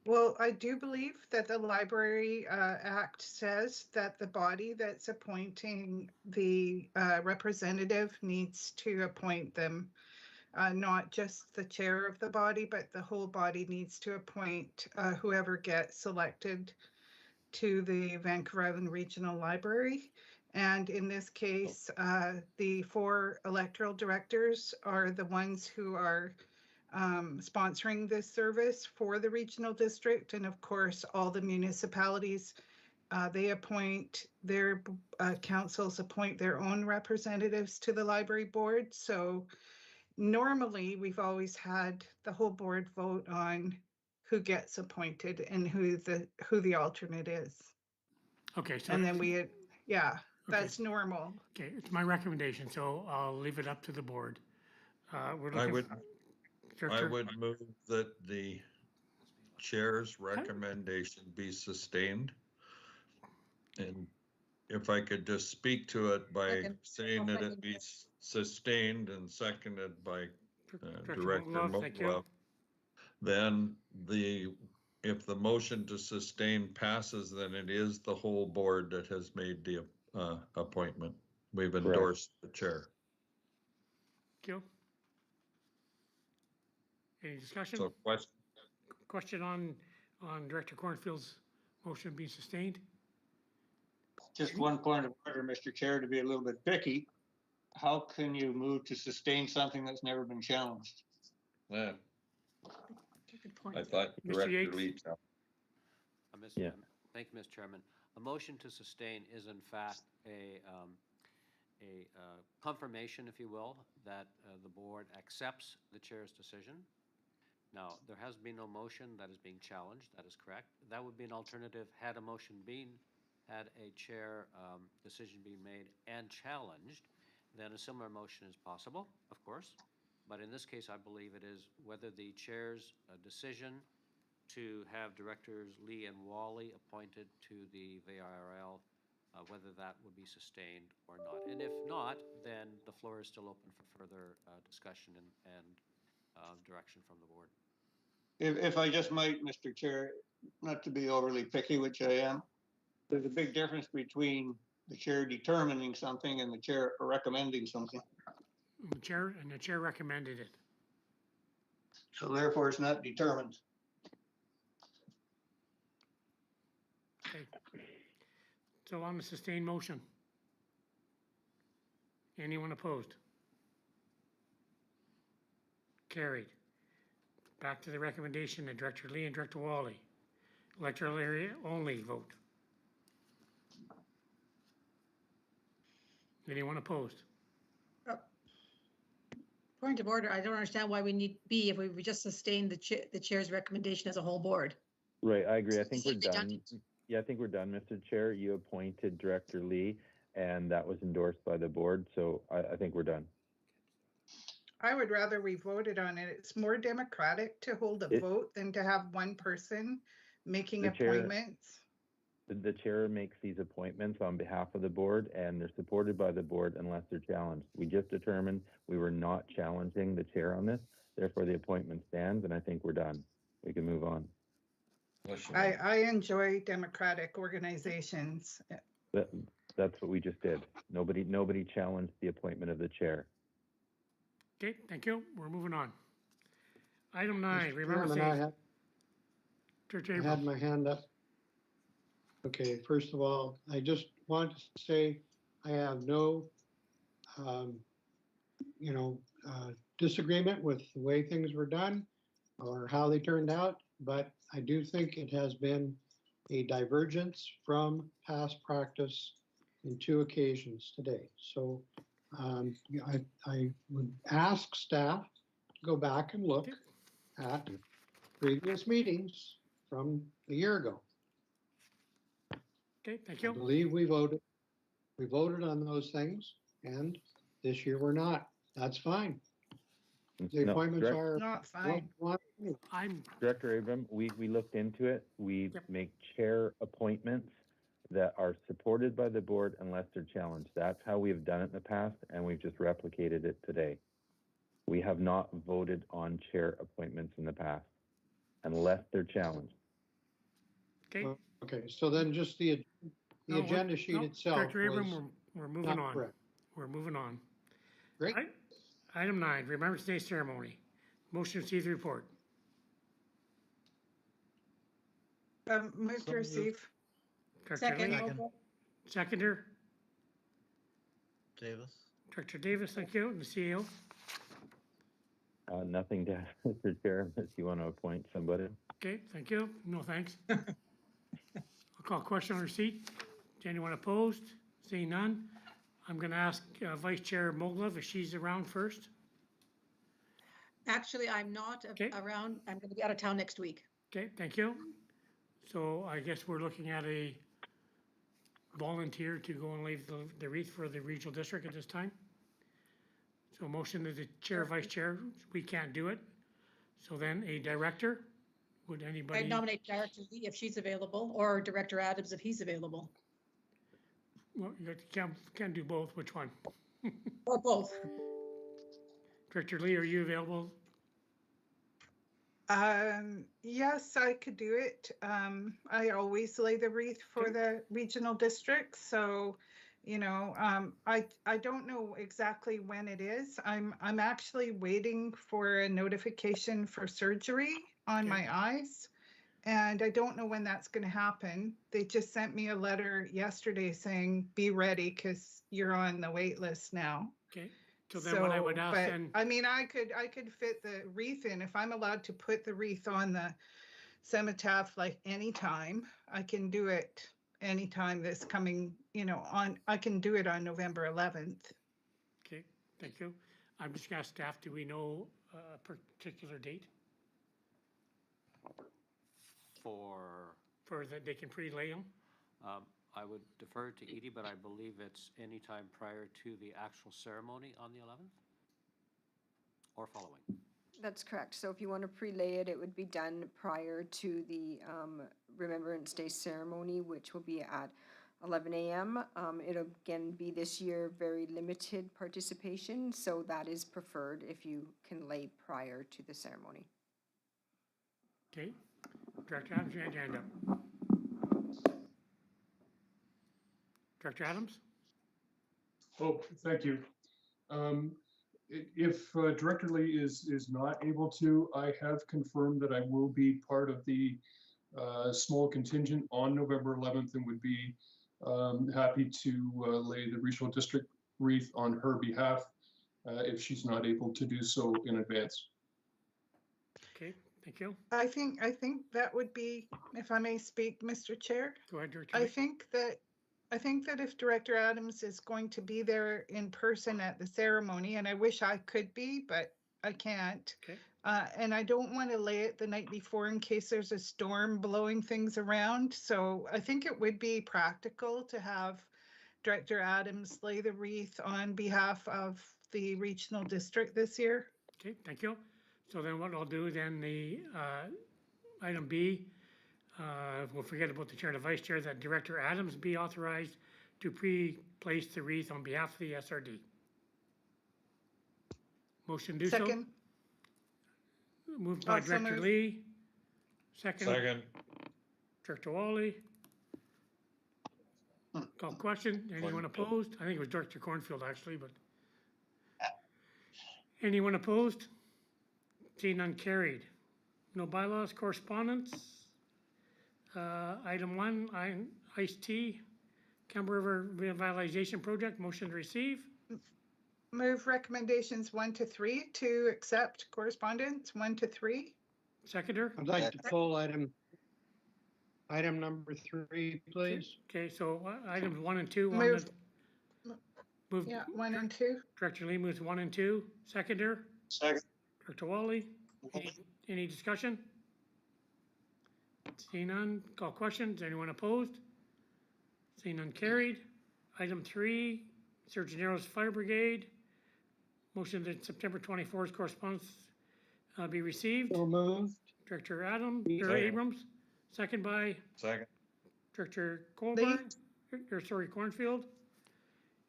Well, I do believe that the Library Act says that the body that's appointing the representative needs to appoint them. Not just the chair of the body, but the whole body needs to appoint whoever gets selected to the Vancouver Island Regional Library. And in this case, the 4 electoral directors are the ones who are sponsoring this service for the regional district. And of course, all the municipalities, they appoint their councils appoint their own representatives to the library board. So normally, we've always had the whole board vote on who gets appointed and who the alternate is. Okay, so. And then yeah, Okay. that's normal. Okay, it's my recommendation, so I'll leave it up to the board. We're I looking. would, I Director- would move that the chair's recommendation be sustained. And if I could just speak to it by Second. saying that it be sustained and seconded by Director Moglove, thank you. Moglove, then if the motion to sustain passes, then it is the whole board that has made the appointment. We've endorsed the chair. Thank you. Any discussion? So Question on Director Cornfield's motion being sustained? Just one point of order, Mr. Chair, to be a little bit picky. How can you move to sustain something that's never been challenged? Yeah, Good point. I thought Mr. Director Yates? Lee. Yeah. Thank you, Mr. Chairman. A motion to sustain is in fact a confirmation, if you will, that the board accepts the chair's decision. Now, there has been no motion that is being challenged. That is correct. That would be an alternative had a motion had a chair decision being made and challenged, then a similar motion is possible, of course. But in this case, I believe it is whether the chair's decision to have Directors Lee and Wally appointed to the VIRL, whether that would be sustained or not. And if not, then the floor is still open for further discussion and direction from the board. If I just might, Mr. Chair, not to be overly picky, which I am, there's a big difference between the chair determining something and the chair recommending something. The chair recommended it. So therefore, it's not determined. Okay. So on the sustained motion. Anyone opposed? Carried. Back to the recommendation that Director Lee and Director Wally. Electoral area only vote. Anyone opposed? Point of order, I don't understand why we need B if we just sustain the chair's recommendation as a whole board. right, I agree. I think we're Seems done. redundant. Yeah, I think we're done, Mr. Chair. You appointed Director Lee, and that was endorsed by the board, so I think we're done. I would rather we voted on it. It's more democratic to hold a It- vote than to have one person making The chair- appointments. The chair makes these appointments on behalf of the board, and they're supported by the board unless they're challenged. We just determined we were not challenging the chair on this, therefore the appointment stands, and I think we're done. We can move on. I enjoy democratic organizations. That's what we just did. Nobody challenged the appointment of the chair. Okay, thank you. We're moving on. Item 9, Mr. remember Chairman, say, I Church had Abrams. my hand up. Okay, first of all, I just want to say I have no, disagreement with the way things were done or how they turned out, but I do think it has been a divergence from past practice in 2 occasions today. So I would ask staff to go back and look at previous meetings from a year ago. Okay, thank I you. believe we voted on those things, and this year we're not. That's fine. The No, appointments are. Not fine. I'm, Director Abram, we looked into it. We Yep. make chair appointments that are supported by the board unless they're challenged. That's how we have done it in the past, and we've just replicated it today. We have not voted on chair appointments in the past unless they're challenged. okay. Okay, so then just the No, agenda sheet no, itself Director Abram, was we're moving not on. correct. We're moving on. Great. Item 9, Remembrance Day ceremony. Motion to receive the report. Move to receive. Director Second. Lee, Second. seconder. Davis. Director Davis, thank you. And the CEO. Nothing to add, Mr. Chair, unless you want to appoint somebody. Okay, thank you. No, thanks. I'll call question on receipt. Is anyone opposed? Seeing none. I'm going to ask Vice Chair Moglove if she's around first. Actually, I'm not Okay. around. I'm going to be out of town next week. Okay, thank you. So I guess we're looking at a volunteer to go and leave the wreath for the regional district at this time. So motion to the chair, vice chair, we can't do it. So then a director, would I anybody? nominate Director Lee if she's available, or Director Adams if he's available, Well, you can't do both, which one? or both. Director Lee, are you available? Yes, I could do it. I always lay the wreath for the regional district, so, I don't know exactly when it is. I'm actually waiting for a notification for surgery on Okay. my eyes, and I don't know when that's going to happen. They just sent me a letter yesterday saying, be ready, because you're on the wait list now. Okay, so then what I would ask but, then, I mean, I could fit the wreath in. If I'm allowed to put the wreath on the cenotaph like anytime, I can do it anytime this coming, I can do it on November 11th. okay, thank you. I'm just gonna ask staff, do we know a particular date for that they can pre-lay them? I would defer to Edie, but I believe it's any time prior to the actual ceremony on the 11th or following. That's correct. So if you want to pre-lay it, it would be done prior to the Remembrance Day ceremony, which will be at 11 a.m. It'll again be this year very limited participation, so that is preferred if you can lay prior to the ceremony. Okay, Director Adams, you had your hand up. Director Adams? Oh, thank you. If Director Lee is not able to, I have confirmed that I will be part of the small contingent on November 11th and would be happy to lay the regional district wreath on her behalf if she's not able to do so in advance. Okay, thank you. I think that would be, if I may speak, Mr. Chair. Go ahead, Director. I think that if Director Adams is going to be there in person at the ceremony, and I wish I could be, but I can't. Okay. And I don't want to lay it the night before in case there's a storm blowing things around. So I think it would be practical to have Director Adams lay the wreath on behalf of the regional district this year. Okay, thank you. So then what I'll do then, the item B, we'll forget about the chair and the vice chair, that Director Adams be authorized to place the wreath on behalf of the SRD. Motion to do so. Second. Moved by Also Director moved. Lee. Second, Second, Director Wally. Call question. Anyone opposed? I think it was Director Cornfield actually, but. Anyone opposed? Seeing none, carried. No bylaws, correspondence. Item 1, iced tea, Campbell River Revitalization Project, motion to receive. Move recommendations 1 to 3 to accept correspondence 1 to 3. Seconder? I'd like to pull item number 3, please. Okay, so items 1 and 2. Move. Yeah, 1 and 2. Director Lee moves 1 and 2. Seconder? Second. Director Wally? Any discussion? Seeing none, call questions. Anyone opposed? Seeing none, carried. Item 3, Surgeon General's Fire Brigade. Motion that September 24th correspondence be received. So moved. Director Second. Abrams, second by second. Director Colburn, or sorry, Cornfield.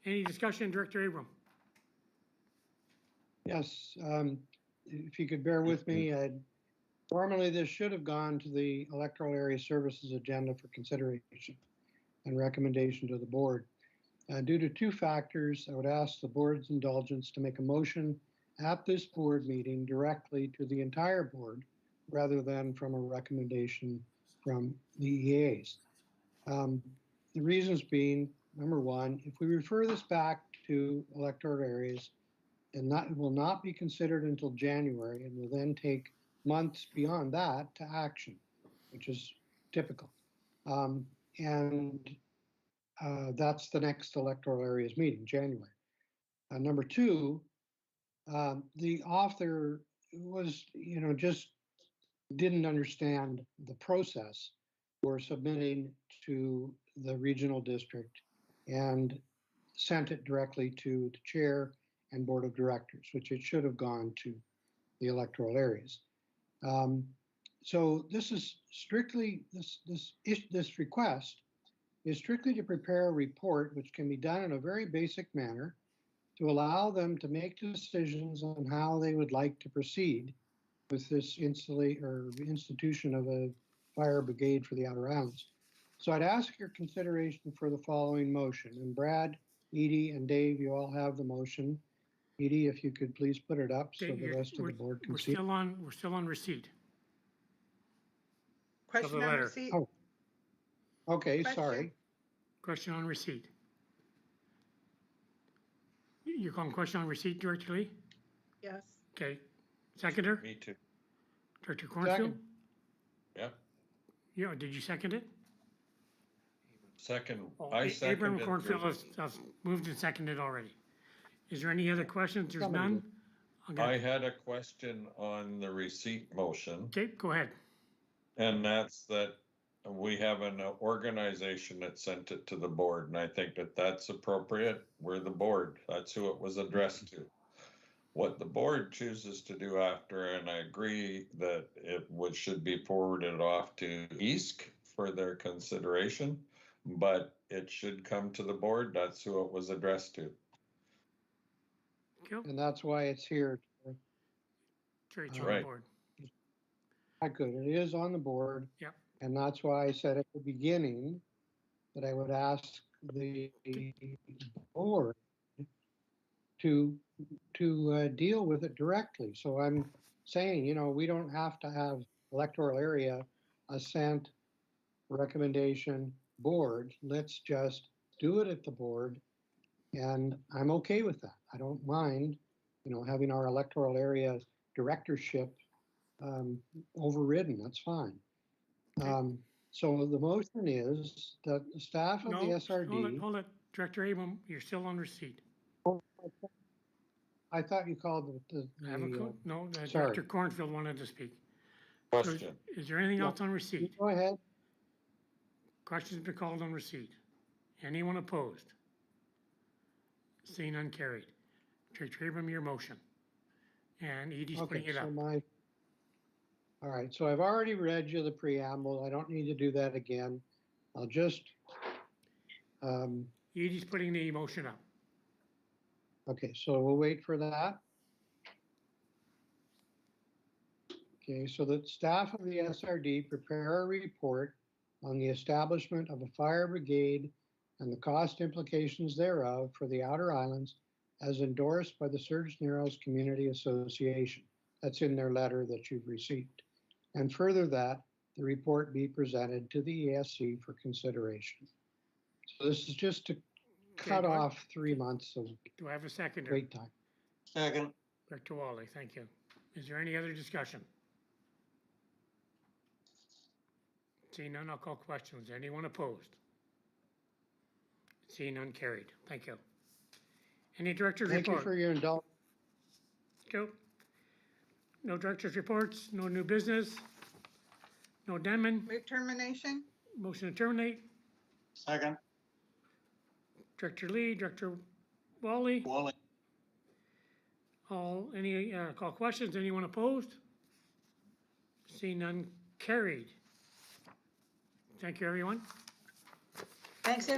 Any discussion, Director Abram? Yes, if you could bear with me, normally this should have gone to the electoral area services agenda for consideration and recommendation to the board. Due to 2 factors, I would ask the board's indulgence to make a motion at this board meeting directly to the entire board rather than from a recommendation from the EAs. The reasons being, number 1, if we refer this back to electoral areas, and that will not be considered until January and will then take months beyond that to action, which is typical. That's the next electoral areas meeting, January. Number 2, the author was, just didn't understand the process for submitting to the regional district and sent it directly to the chair and board of directors, which it should have gone to the electoral areas. So this is strictly, this request is strictly to prepare a report, which can be done in a very basic manner to allow them to make decisions on how they would like to proceed with this institution of a fire brigade for the Outer Islands. So I'd ask your consideration for the following motion. And Brad, Edie, and Dave, you all have the motion. Edie, if you could please put it up so the rest of the board can see. We're still on receipt. Question on receipt. Oh. Okay, Question. sorry. Question on receipt. You're calling question on receipt, Director Lee? Yes. Okay. Seconder? Me too. Director Cornfield? Yeah, Yeah, did you second it? second. Oh, I seconded. Abram Cornfield has moved and seconded already. Is there any other questions? There's none? I had a question on the receipt motion, Okay, go ahead. and that's that we have an organization that sent it to the board, and I think that that's appropriate. We're the board. That's who it was addressed to. What the board chooses to do after, and I agree that should be forwarded off to EASC for their consideration, but it should come to the board. That's who it was addressed to. Cool. And that's why it's here. Sure, it's on Right. the board. Good. It is on the board. Yep. And that's why I said at the beginning that I would ask the board to deal with it directly. So I'm saying, we don't have to have electoral area assent recommendation board. Let's just do it at the board. And I'm okay with that. I don't mind, having our electoral area directorship overridden. That's fine. So the motion is that the staff of the SRD. Hold it. Director Abram, you're still on receipt. I thought you called No, sorry. Director Cornfield wanted to speak. Question. Is there anything else on receipt? Go ahead. Questions been called on receipt. Anyone opposed? Seeing none, carried. Director Abram, your motion. And Edie's Okay, putting it so up. all right, so I've already read you the preamble. I don't need to do that again. I'll just, Edie's putting the motion up. okay, so we'll wait for that. Okay, so the staff of the SRD prepare a report on the establishment of a fire brigade and the cost implications thereof for the Outer Islands as endorsed by the Surgeon Narrows Community Association. That's in their letter that you've received. And further that, the report be presented to the ESC for consideration. So this is just to cut do I- off 3 months of Do I have a seconder? wait time. Second. Director Wally, thank you. Is there any other discussion? Seeing none, I'll call questions. Anyone opposed? Seeing none, carried. Thank you. Any director's Thank you report? for your indulgence. Go. No director's reports, no new business, no Denman. Move termination? Motion to terminate. Second. Director Lee, Director Wally. Wally. Any call questions? Anyone opposed? Seeing none, carried. Thank you, everyone. Thanks, everyone.